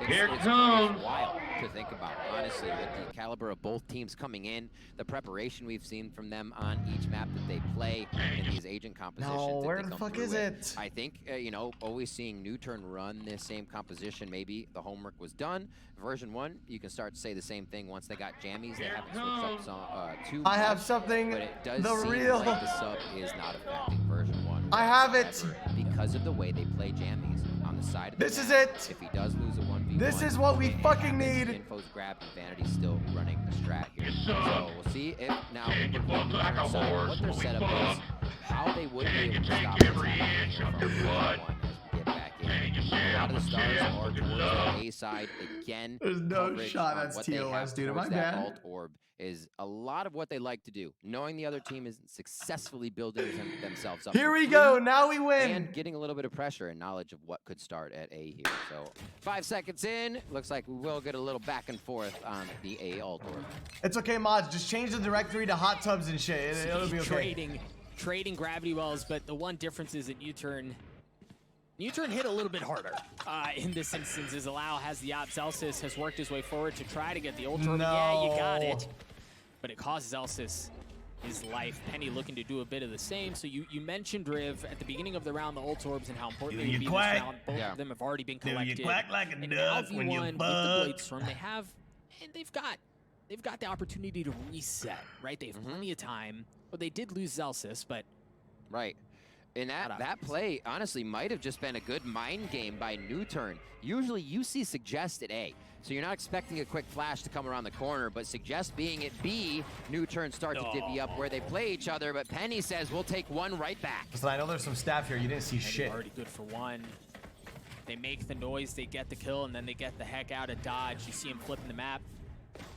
wild to think about, honestly, with the caliber of both teams coming in, the preparation we've seen from them on each map that they play in these agent compositions. No, where the fuck is it? I think, you know, always seeing NUTURN run this same composition, maybe the homework was done. Version 1, you can start to say the same thing once they got jammies. They haven't switched up too much. I have something, but it does the seem real. like the sub is not affecting version 1. I have it. Because of the way they play jammies on the side of the This is map. it. If he does lose a 1v1, This is what we fucking need. Info's grabbed and Vanity's still running a strat here. So we'll see if now what their setup is, how they would be able to stop what's happening here from version 1 as we get back in. A lot of the stars are towards the A side again. There's no coverage shot on that's what they TOS, have dude. Am I towards that bad? alt orb is a lot of what they like to do, knowing the other team isn't successfully building themselves up. Here we go. Now we win. And getting a little bit of pressure and knowledge of what could start at A here. So 5 seconds in, looks like we will get a little back and forth on the A alt orb. It's okay, mods. Just change the directory to hot tubs and shit. It'll be okay. Trading gravity wells, but the one difference is that NUTURN hit a little bit harder in this instance, as Allow has the op. Zelsis has worked his way forward to try to get the ult orb. No. Yeah, you got it. But it costs Zelsis his life. Penny looking to do a bit of the same. So you mentioned, Riv, at the beginning of the round, the ult orbs and how important they would be in this round. Both of them have already been collected. You quack like a and duck now when V1 you with the buck. Blade Storm, they've got the opportunity to reset, right? They have plenty of time. But they did lose Zelsis, but right. And that play, honestly, might have just been a good mind game by NUTURN. Usually you see Suggest at A, so you're not expecting a quick flash to come around the corner, but Suggest being at B, NUTURN start to divvy up where they play each other, but Penny says, we'll take 1 right back. Listen, I know there's some staff here. You didn't see shit. Already good for 1. They make the noise, they get the kill, and then they get the heck out of dodge. You see him flipping the map.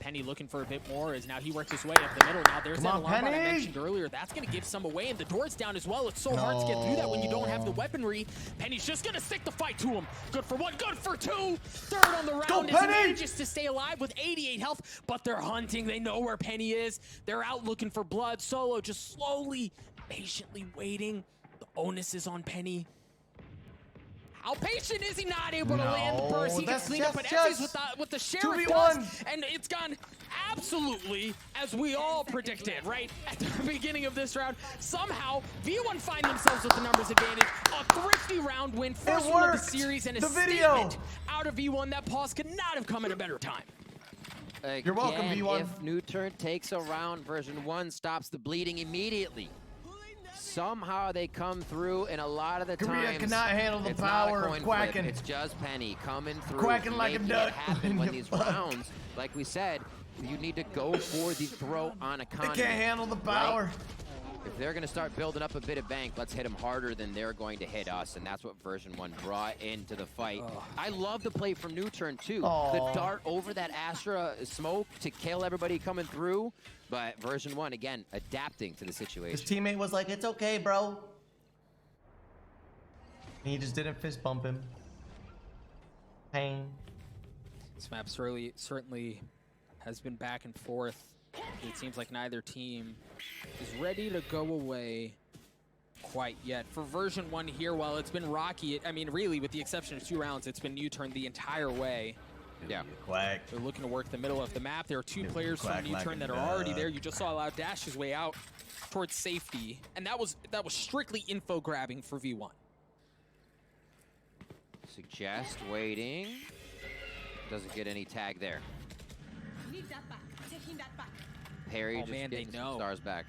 Penny looking for a bit more as now he worked his way up the middle. Now there's that alarm bot I mentioned earlier. That's going to give some away, and the door's down as well. It's so hard to get through that when you don't have the weaponry. Penny's just going to stick the fight to him. Good for 1, good for 2. Third on the round. Is manages to stay alive with 88 health, but they're hunting. They know where Penny is. They're out looking for blood. Solo just slowly, patiently waiting. The onus is on Penny. How patient is he not able to land the burst? He gets cleaned up, but Essie's with the sheriff does, and it's gone absolutely as we all predicted, right? At the beginning of this round, somehow V1 find themselves with the numbers advantage. A thrifty round win, first one of the series, and a statement out of V1. That pause could not have come at a better time. Again, you're welcome, V1. If NUTURN takes a round, version 1 stops the bleeding immediately. Somehow they come through, and a lot of the Korea times cannot handle the it's power not a of coin quacking. flip. It's just Penny coming through, Quacking like a making duck it happen when when you these fuck. rounds, like we said, you need to go for the throw on They economy. can't handle the power. Right? If they're going to start building up a bit of bank, let's hit them harder than they're going to hit us, and that's what version 1 brought into the fight. I love the play from NUTURN too. The dart over that Astra smoke to kill everybody coming through, but version 1, again, adapting to the situation. His teammate was like, "It's okay, bro." And he just didn't fist bump him. Pain. This map certainly has been back and forth. It seems like neither team is ready to go away quite yet. For version 1 here, while it's been rocky, I mean, really, with the exception of 2 rounds, it's been NUTURN the entire way. Yeah. Quack. They're looking to work the middle of the map. There are 2 players from quack like NUTURN a that are already duck. there. You just saw Loud dash his way out towards safety, and that was strictly info grabbing for V1. Suggest waiting. Doesn't get any tag there. Need that back. Taking that back. Perry Oh, just man, they getting some know. stars back.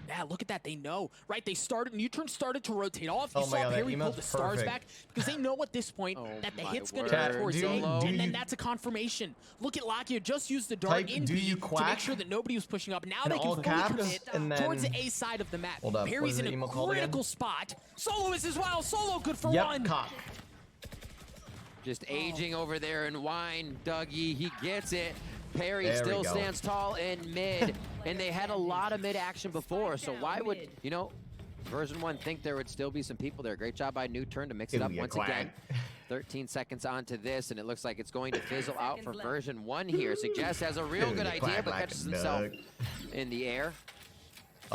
Yeah, look at that. They know, right? NUTURN started to rotate off. You Oh my saw God, that Perry pull emote's the stars perfect. back because they know at this point Oh that the my hit's going to word. go towards Do A, you- and then you- that's a confirmation. Look at Lakia just used the dart Type, in do B you to make quack? sure that nobody was pushing up. Now In they can all fully caps, commit and towards the then- A side of the map. Hold up, what Perry's is in the a emo called again? critical spot. Solo is as well. Solo good for Yep, one. cock. Just aging over there in wine. Dougie, he gets it. Perry There we still go. stands tall in mid, and they had a lot of mid action before, so why would, you know, version 1 think there would still be some people there. Great job by NUTURN to mix it Ew, up you once quack. again. 13 seconds onto this, and it looks like it's going to fizzle out for version 1 here. Suggest has a real Ew, good you idea, quack but like catches a himself duck. in the air.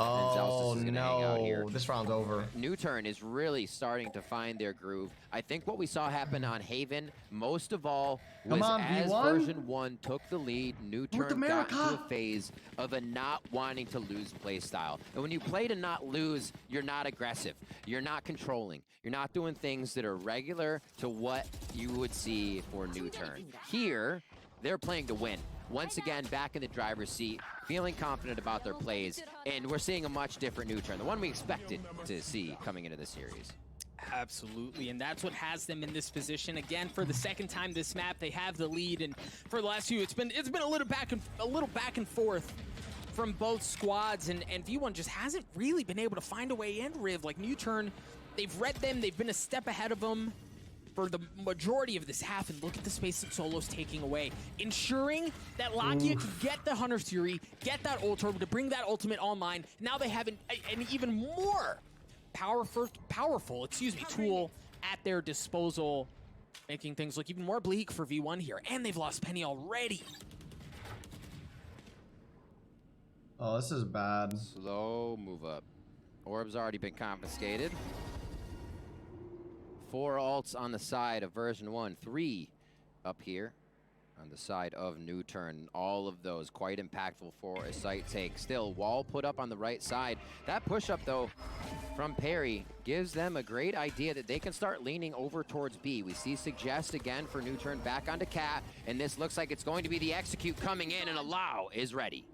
Oh is gonna hang out here. no, this round's over. NUTURN is really starting to find their groove. I think what we saw happen on Haven, most of all, was Come on, as V1. version 1 took the lead, NUTURN got into America. a phase of a not wanting to lose play style. And when you play to not lose, you're not aggressive. You're not controlling. You're not doing things that are regular to what you would see for NUTURN. Here, they're playing to win. Once again, back in the driver's seat, feeling confident about their plays, and we're seeing a much different NUTURN, the one we expected to see coming into the series. Absolutely, and that's what has them in this position. Again, for the second time this map, they have the lead, and for the last few, it's been a little back and forth from both squads, and V1 just hasn't really been able to find a way in. Riv, like NUTURN, they've read them, they've been a step ahead of them for the majority of this half, and look at the space that Solo's taking away, ensuring that Lakia can get the Hunter's Fury, get that ult orb to bring that ultimate online. Now they have an even more powerful tool at their disposal, making things look even more bleak for V1 here. And they've lost Penny already. Oh, this is bad. Slow move up. Orb's already been confiscated. 4 ults on the side of version 1, 3 up here on the side of NUTURN. All of those quite impactful for a site take. Still, wall put up on the right side. That push up though from Perry gives them a great idea that they can start leaning over towards B. We see Suggest again for NUTURN back onto Cat, and this looks like it's going to be the execute coming in, and Allow is ready.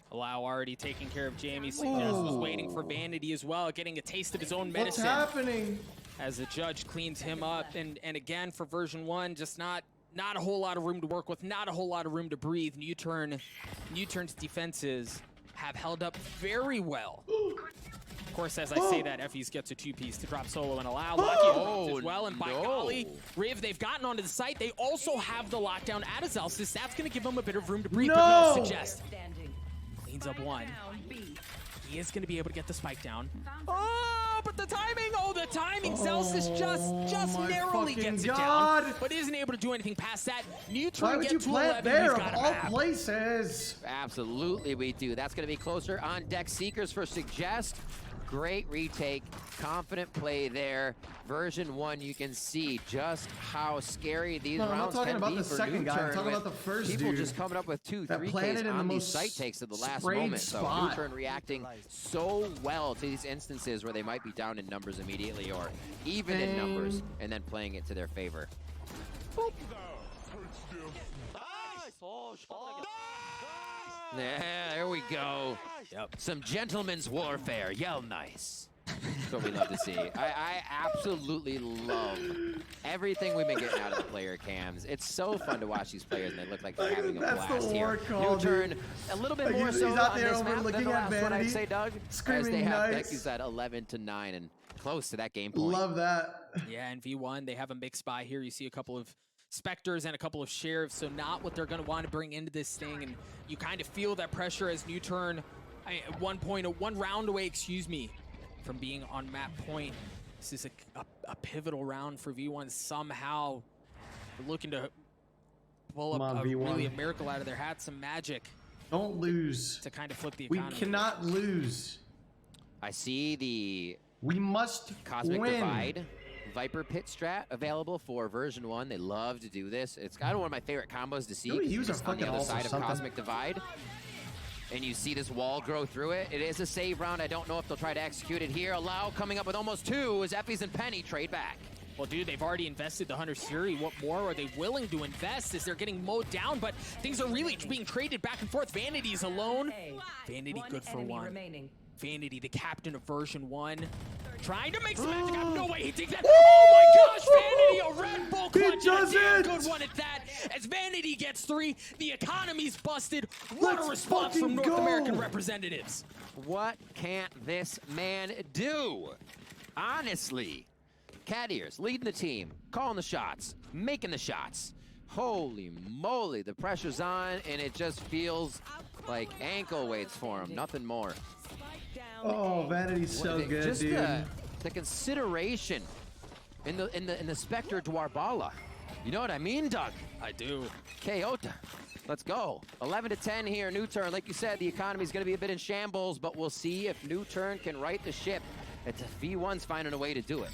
Allow already taking care of Jamie. Suggest was waiting for Vanity as well, getting a taste of his own medicine. What's happening? As the judge cleans him up, and again for version 1, just not a whole lot of room to work with, not a whole lot of room to breathe. NUTURN's defenses have held up very well. Of course, as I say that, Effie's gets a 2-piece to drop Solo and Allow. Lucky as well, and by golly, Riv, they've gotten onto the site. They also have the lockdown at Azelsis. That's going to give them a bit of room to breathe, but no, Suggest cleans up one. He is going to be able to get the spike down. Oh, but the timing! Oh, the timing! Celsius just narrowly gets it down, but isn't able to do anything past that. NUTURN get to 11. There He's got of a all map. places? Absolutely we do. That's going to be closer on deck. Seekers for Suggest. Great retake, confident play there. Version 1, you can see just how scary these rounds can be. I'm not talking about the for second guy, I'm NUTURN, talking about with the first people dude just coming up with 2, that 3 planted Ks in the on these most site takes at the last sprayed moment. spot. So NUTURN reacting so well to these instances where they might be down in numbers immediately or even in numbers, and then playing it to their favor. Yeah, there we go. Yep. Some gentleman's warfare. Yell nice. That's what we love to see. I absolutely love everything we've been getting out of the player cams. It's so fun to watch these players, and they look like they're having a blast here. NUTURN, a little bit more so he's out on there this map than the last one, I'd Vanity, say, Doug. screaming As they have nice. Becky's at 11-9 and close to that game point. Love that. Yeah, and V1, they have a mixed buy here. You see a couple of Spectres and a couple of Sheriffs, so not what they're going to want to bring into this thing, and you kind of feel that pressure as NUTURN, at one round away, excuse me, from being on map point. This is a pivotal round for V1. Somehow looking to pull up really a miracle out of their hat, some magic. Don't lose. To kind of flip the We economy. cannot lose. I see the We must Cosmic win. Divide Viper Pit strat available for version 1. They love to do this. It's kind of one of my favorite combos to see. Really use Just our on the fucking other ult or side of something. Cosmic Divide. And you see this wall grow through it. It is a save round. I don't know if they'll try to execute it here. Allow coming up with almost 2 as Effys and Penny trade back. Well, dude, they've already invested the Hunter's Fury. What more are they willing to invest as they're getting mowed down? But things are really being traded back and forth. Vanity's alone. Vanity good for one. Vanity, the captain of version 1. Trying to make some magic. No way he takes that. Oh my gosh, Vanity, a Red Bull clutch. does and a damn it! good one at that. As Vanity gets 3, the economy's busted. What a response from North go. American representatives. What can't this man do? Honestly. Cat Ears leading the team, calling the shots, making the shots. Holy moly, the pressure's on, and it just feels like ankle weights for him, nothing more. Oh, Vanity's so good, Just dude. the consideration in the Spectre Dwarbala. You know what I mean, Doug? I do. Kayota. Let's go. 11-10 here, NUTURN. Like you said, the economy's going to be a bit in shambles, but we'll see if NUTURN can right the ship. It's V1's finding a way to do it.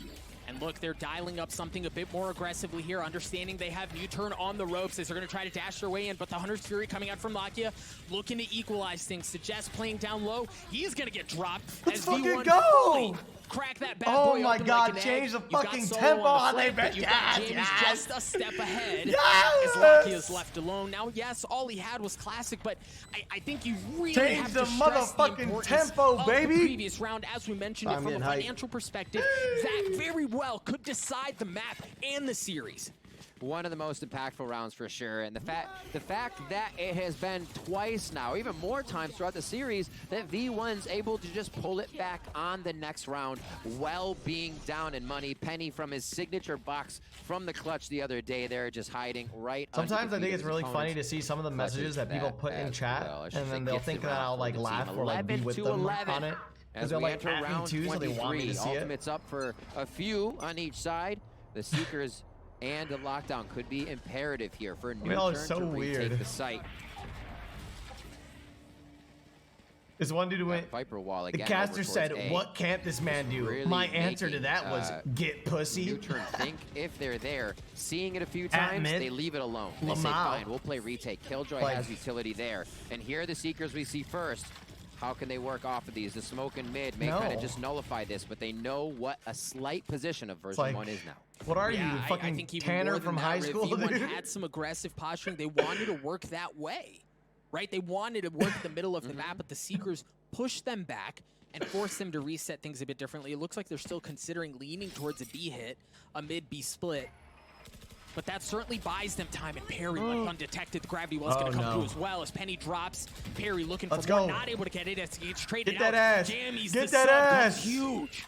And look, they're dialing up something a bit more aggressively here, understanding they have NUTURN on the ropes as they're going to try to dash their way in, but the Hunter's Fury coming out from Lakia, looking to equalize things. Suggest playing down low. He's going to get dropped. Let's as fucking V1 go! fully crack that bad Oh boy my open God, like an change egg. the You've got fucking Solo tempo on on the they flip, but you've got James yes! just a step ahead. Yes! As Lakia is left alone. Now, yes, all he had was classic, but I think you really Change have the to stress the motherfucking importance tempo, of baby! the previous round, as we mentioned it I'm from a getting hyped. financial perspective. That very well could decide the map and the series. One of the most impactful rounds for sure, and the fact that it has been twice now, even more times throughout the series, that V1's able to just pull it back on the next round while being down in money. Penny from his signature box from the clutch the other day there, just hiding right under Sometimes the I feet think of it's his really funny opponents. to see some of the messages that people put in as chat, well. I should and say then they'll gets think that around I'll for like the laugh team. or like be 11 with to them 11. on it. Because As they're we like enter at me round too, so they want me 23, to see it. Ultimate's up for a few on each side. The Seekers and the lockdown could be imperative here for mean, oh, NUTURN it's so to retake weird. the site. This one dude who went. That Viper wall The again. caster over said, towards A. "What can't this man do?" Really My answer to making, that was, "Get pussy." NUTURN think if they're there, seeing it a few At times, mid, they leave it alone. They say, Lamau. fine, we'll play retake. Killjoy Like- has utility there. And here are the Seekers we see first. How can they work off of these? The smoke and mid may kind No. of just nullify this, but they know what a slight position of version like- 1 is now. What are Yeah, you, I fucking think even Tanner more than from that, high right? school, V1 dude? had some aggressive posturing. They wanted to work that way, right? They wanted to work the middle of the map, but the Seekers pushed them back and forced them to reset things a bit differently. It looks like they're still considering leaning towards a B hit, a mid-B split. But that certainly buys them time, and Perry left undetected. The gravity well's going to come through as well as Penny drops. Perry looking for more, not able to get it as he gets traded Get that out. ass. Jammy's Get the that sub, ass. that's huge.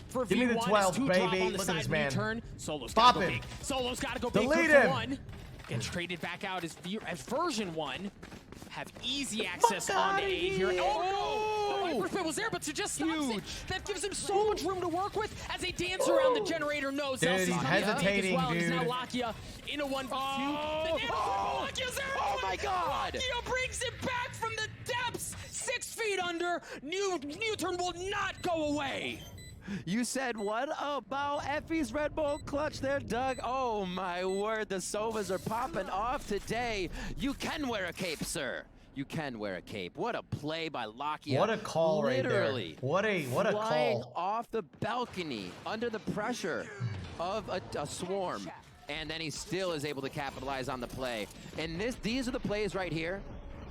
For Give me the V1, 12, it's 2 drop baby. on the Look at side this of man. NUTURN. Solo's Bop got to go him. big. Solo's got to go big. Delete Good for him. one. Gets traded back out as version 1 have easy access Fuck on outta A here. here. Oh no! The Viper Fit was there, but just stops it. That gives him so much room to work with as they dance around the generator nose. Dude, Elsie's he's coming up big hesitating, as well. He's dude. now Lakia in a 1v2. The nano from Lakia's there. Oh my God! Lakia brings it back from the depths. 6 feet under. NUTURN will not go away. You said what about Effy's Red Bull clutch there, Doug? Oh my word, the Sovas are popping off today. You can wear a cape, sir. You can wear a cape. What a play by Lakia. What a call right there. Literally. What a flying call. off the balcony under the pressure of a swarm. And then he still is able to capitalize on the play. And these are the plays right here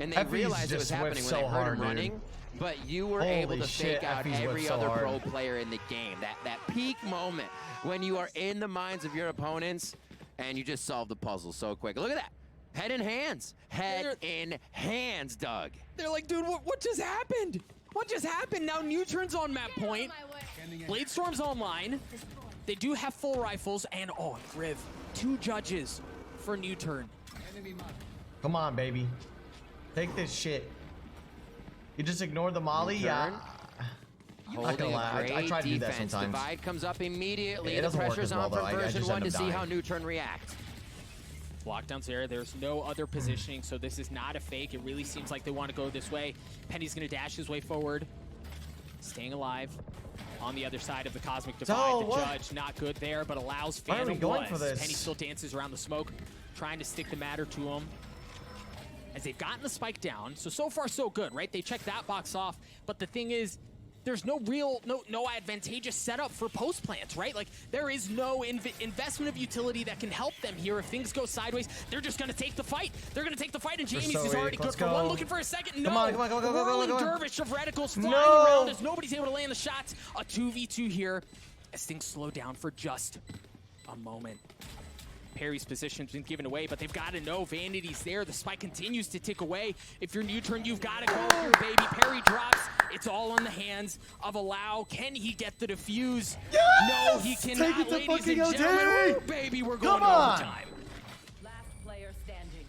and they Effie's realized it was just happening whiffed when they so heard hard, him dude. running. But you were Holy able to shit, fake out Effie's every whipped so other hard. pro player in the game. That peak moment when you are in the minds of your opponents and you just solve the puzzle so quick. Look at that. Head in hands. Head in hands, Doug. They're like, dude, what just happened? What just happened? Now NUTURN's on map point. Bladestorm's online. They do have full rifles, and oh, Riv, 2 judges for NUTURN. Come on, baby. Take this shit. You just ignore the molly? Yeah. Holding a I great try to do that defense. sometimes. Divide comes up immediately. It The doesn't work pressure's as well, on though. from I version just 1 end to up see how dying. NUTURN react. Lockdown's there. There's no other positioning, so this is not a fake. It really seems like they want to go this way. Penny's going to dash his way forward. Staying alive on the other side of the Cosmic Divide. Oh, the what? Judge, not good there, but allows Why are we Phantom going was. for this? Penny still dances around the smoke, trying to stick the matter to him. As they've gotten the spike down, so far so good, right? They checked that box off, but the thing is, there's no real, no advantageous setup for post plants, right? Like, there is no investment of utility that can help them here. If things go sideways, they're just gonna take the fight. They're gonna take the fight, and Jamie's is already good for one. Looking for a second. No. Come on, go. Whirling dervish of reticles flying No. around as nobody's able to land the shots. A 2v2 here as things slow down for just a moment. Perry's position's been given away, but they've got to know Vanity's there. The spike continues to tick away. If you're NUTURN, you've got to go here, baby. Perry drops. It's all in the hands of Allow. Can he get the defuse? Yes! No, he cannot, Take it to ladies fucking and gentlemen. OT! Ooh, baby, we're going Come to on! overtime. Last player standing.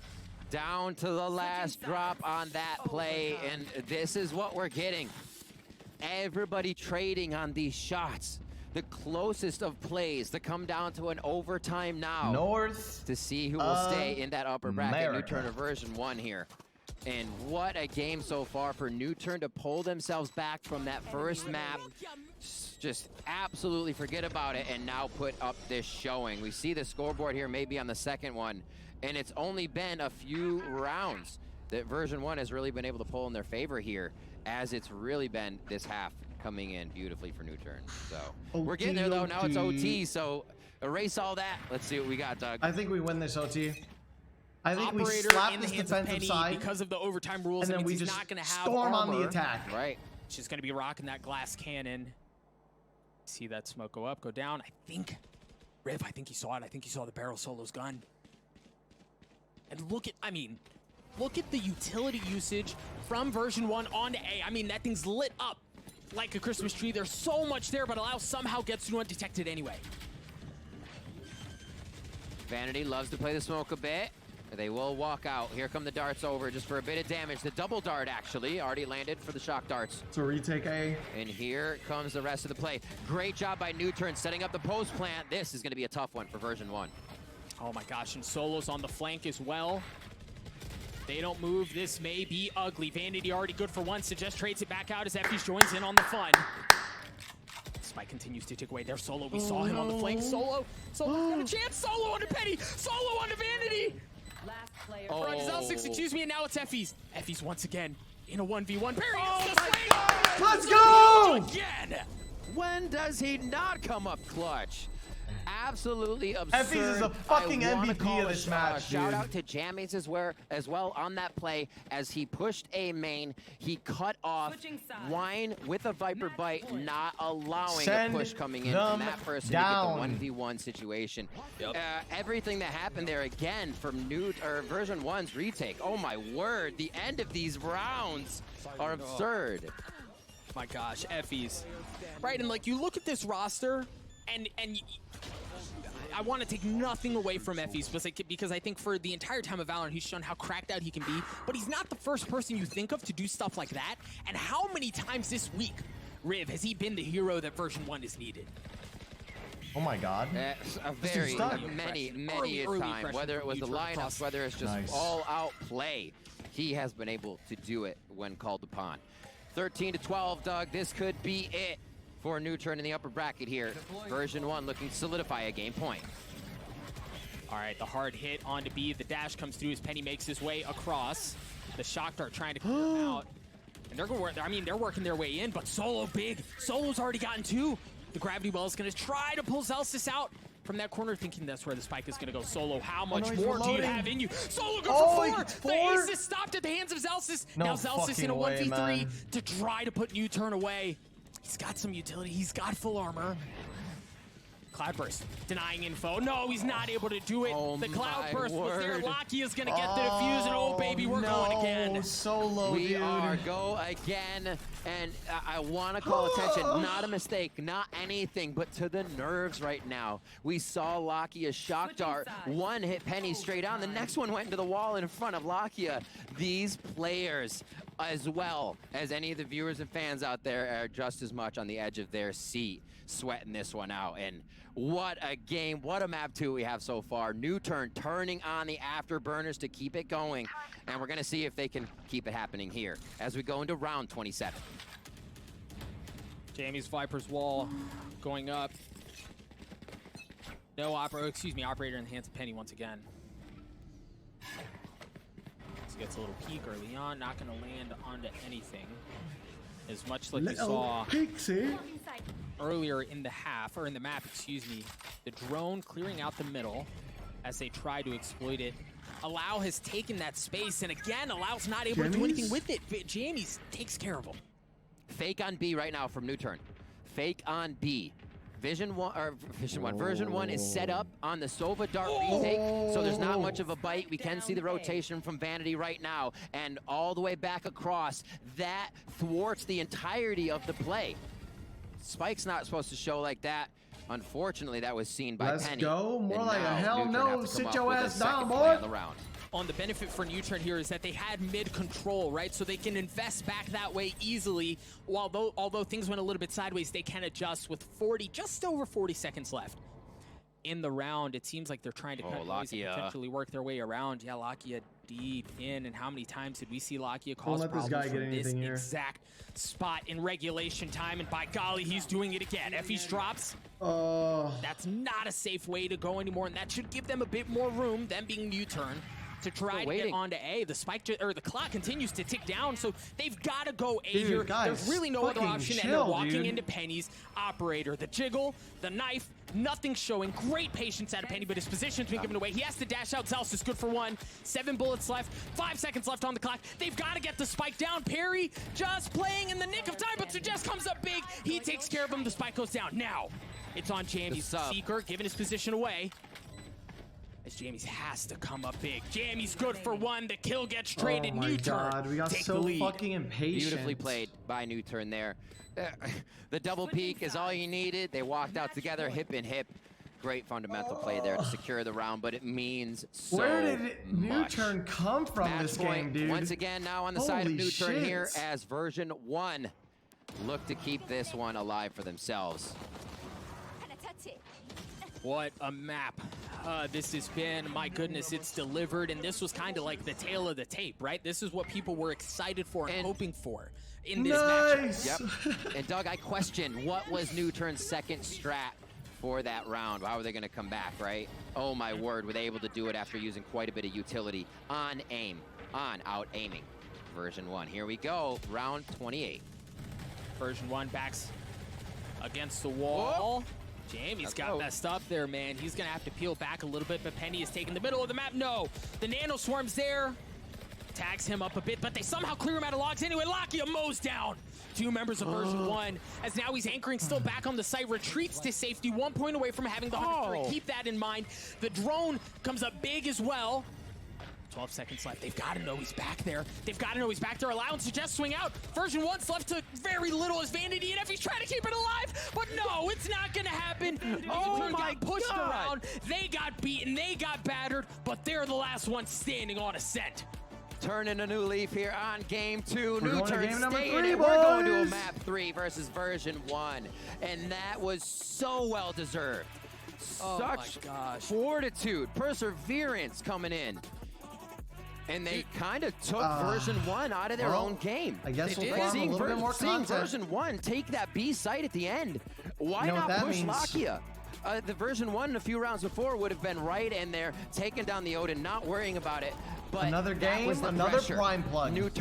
Down to the last drop on that play, and this is what we're getting. Everybody trading on these shots. The closest of plays to come down to an overtime now. North. To see who will stay in that upper bracket. America. NUTURN of version 1 here. And what a game so far for NUTURN to pull themselves back from that first map. Just absolutely forget about it and now put up this showing. We see the scoreboard here maybe on the second one. And it's only been a few rounds that version 1 has really been able to pull in their favor here, as it's really been this half coming in beautifully for NUTURN. So we're getting there though. Now it's OT, so erase all that. Let's see what we got, Doug. I think we win this OT. I think we Operator slap in the this hands of defensive Penny side, because of the overtime rules. and then we he's just not going to have storm on the armor. attack. Right. She's going to be rocking that glass cannon. See that smoke go up, go down. I think, Riv, I think he saw it. I think he saw the barrel solo's gun. And look at, look at the utility usage from version 1 on to A. I mean, that thing's lit up like a Christmas tree. There's so much there, but Allow somehow gets through undetected anyway. Vanity loves to play the smoke a bit. They will walk out. Here come the darts over just for a bit of damage. The double dart actually already landed for the shock darts. So retake A. And here comes the rest of the play. Great job by NUTURN setting up the post plant. This is going to be a tough one for version 1. Oh my gosh, and Solo's on the flank as well. They don't move. This may be ugly. Vanity already good for one. Suggest trades it back out as Effie joins in on the fun. Spike continues to tick away their Solo. We saw him on the flank. Solo's got a chance. Solo onto Penny. Solo onto Vanity. Last player. Frags 6, excuse me, and now it's Effie's. Effie's once again in a 1v1. Perry Let's go! again. When does he not come up clutch? Absolutely absurd. Effie's is a fucking I wanna MVP call of a this match, Shout dude. out to Jammies as well on that play as he pushed a main. He cut off Switching sides. Wine with a Viper Bite, not allowing Send a push coming in them from that person down. to get the 1v1 situation. Everything that happened there again from version 1's retake. Oh my word, the end of these rounds are absurd. My gosh, Effie's. Right, and like you look at this roster, and I want to take nothing away from Effie's because I think for the entire time of VALORANT, he's shown how cracked out he can be, but he's not the first person you think of to do stuff like that. And how many times this week, Riv, has he been the hero that version 1 is needed? Oh my god. A very stuck. many Early time, impression whether it was the from lineups, Trust. whether it's just Nice. all-out play, he has been able to do it when called upon. 13-12, Doug. This could be it for NUTURN in the upper bracket here. Version 1 looking to solidify a game point. All right, the hard hit onto B. The dash comes through as Penny makes his way across. The shock dart trying to clear him out. And they're going to they're working their way in, but Solo big. Solo's already gotten 2. The gravity well is going to try to pull Zelstis out. from that corner, thinking that's where the spike is going to go. Solo, how no, much he's more do you reloading. have in you? Solo go Oh, for he 4. gets The 4? ace is stopped at the hands of Zellsis. No Now Zellsis fucking in a way, 1v3 man. to try to put NUTURN away. He's got some utility. He's got full armor. Cloudburst denying info. No, he's not able to do it. Oh The Cloudburst my was there. word. Laski is going to get the defuse, and oh, baby, we're going again. Solo, We dude. are go again, and I want to call attention, not a mistake, not anything, but to the nerves right now. We saw Lakia shock dart. One hit Penny straight on. The next one went into the wall in front of Lakia. These players, as well as any of the viewers and fans out there, are just as much on the edge of their seat, sweating this one out. And what a game, what a map 2 we have so far. NUTURN turning on the afterburners to keep it going, and we're gonna see if they can keep it happening here as we go into round 27. Jamie's Viper's wall going up. No operator in the hands of Penny once again. Gets a little peek early on, not gonna land onto anything. As much like we saw earlier in the half, or in the map, excuse me, the drone clearing out the middle as they try to exploit it. Allow has taken that space, and again, Allow's not able to do anything with it. But Jamie's takes care of him. Fake on B right now from NUTURN. Fake on B. Version 1 is set up on the Sova Dart retake, so there's not much of a bite. We can see the rotation from Vanity right now, and all the way back across. That thwarts the entirety of the play. Spike's not supposed to show like that. Unfortunately, that was seen by Let's Penny. go. More And like a now hell NUTURN no. have to come Sit up your with a ass down, second play boy. on the round. On the benefit for NUTURN here is that they had mid control, right? So they can invest back that way easily. Although things went a little bit sideways, they can adjust with just over 40 seconds left in the round. It seems like they're trying to potentially work their way around. Yeah, Lakia deep in, and how many times did we see Lakia cause let this problems guy get from this anything here. exact spot in regulation time? And by golly, he's doing it again. Effie's drops. That's not a safe way to go anymore, and that should give them a bit more room, them being NUTURN, to try to get onto A. The spike or the clock continues to tick down, so they've got to go A here. There's really no other option, and they're walking into Penny's operator. The jiggle, the knife, nothing showing. Great patience out of Penny, but his position's been given away. He has to dash out. Zellsis is good for 1. 7 bullets left. 5 seconds left on the clock. They've got to get the spike down. Perry just playing in the nick of time, but Suggest comes up big. He takes care of him. The spike goes down. Now, it's on Jamie's Seeker, giving his position away. As Jamie's has to come up big. Jamie's good for 1. The kill gets traded. Oh my God, we got so fucking impatient. Beautifully played by NUTURN there. The double peek is all you needed. They walked out together, hip in hip. Great fundamental play there to secure the round, but it means so much. Where did NUTURN come from this game, dude? Once again, now on the side of NUTURN here as version 1 look to keep this one alive for themselves. What a map this has been. My goodness, it's delivered, and this was kind of like the tail of the tape, right? This is what people were excited for and hoping for in this matchup. Yep. And Doug, I question, what was NUTURN's second strat for that round? How were they going to come back, right? Oh my word, were they able to do it after using quite a bit of utility on aim, on out aiming? Version 1, here we go, round 28. Version 1 backs against the wall. Jamie's got messed up there, man. He's gonna have to peel back a little bit, but Penny is taking the middle of the map. No, the nano swarm's there. Tags him up a bit, but they somehow clear him out of logs anyway. Lakia mows down 2 members of version 1, as now he's anchoring still back on the site, retreats to safety, 1 point away from having the 100. Keep that in mind. The drone comes up big as well. 12 seconds left. They've got to know he's back there. They've got to know he's back there. Allowance to just swing out. Version 1's left to very little as Vanity and Effie's trying to keep it alive, but no, it's not going to happen. Oh my God. Pushed around. They got beaten. They got battered, but they're the last ones standing on ascent. Turning a new leaf here on game 2. We're NUTURN staying in it. boys. We're going to a map 3 versus version 1, and that was so well deserved. Such fortitude, perseverance coming in. And they kind of took version 1 out of their own game. I guess we'll farm a little bit more seeing content. version 1 take that B site at the end. Why You know not what that push means? Lakia? The version 1 a few rounds before would have been right in there, taking down the Odin, not worrying about it. But Another that game, was the another pressure. prime plug. NUTURN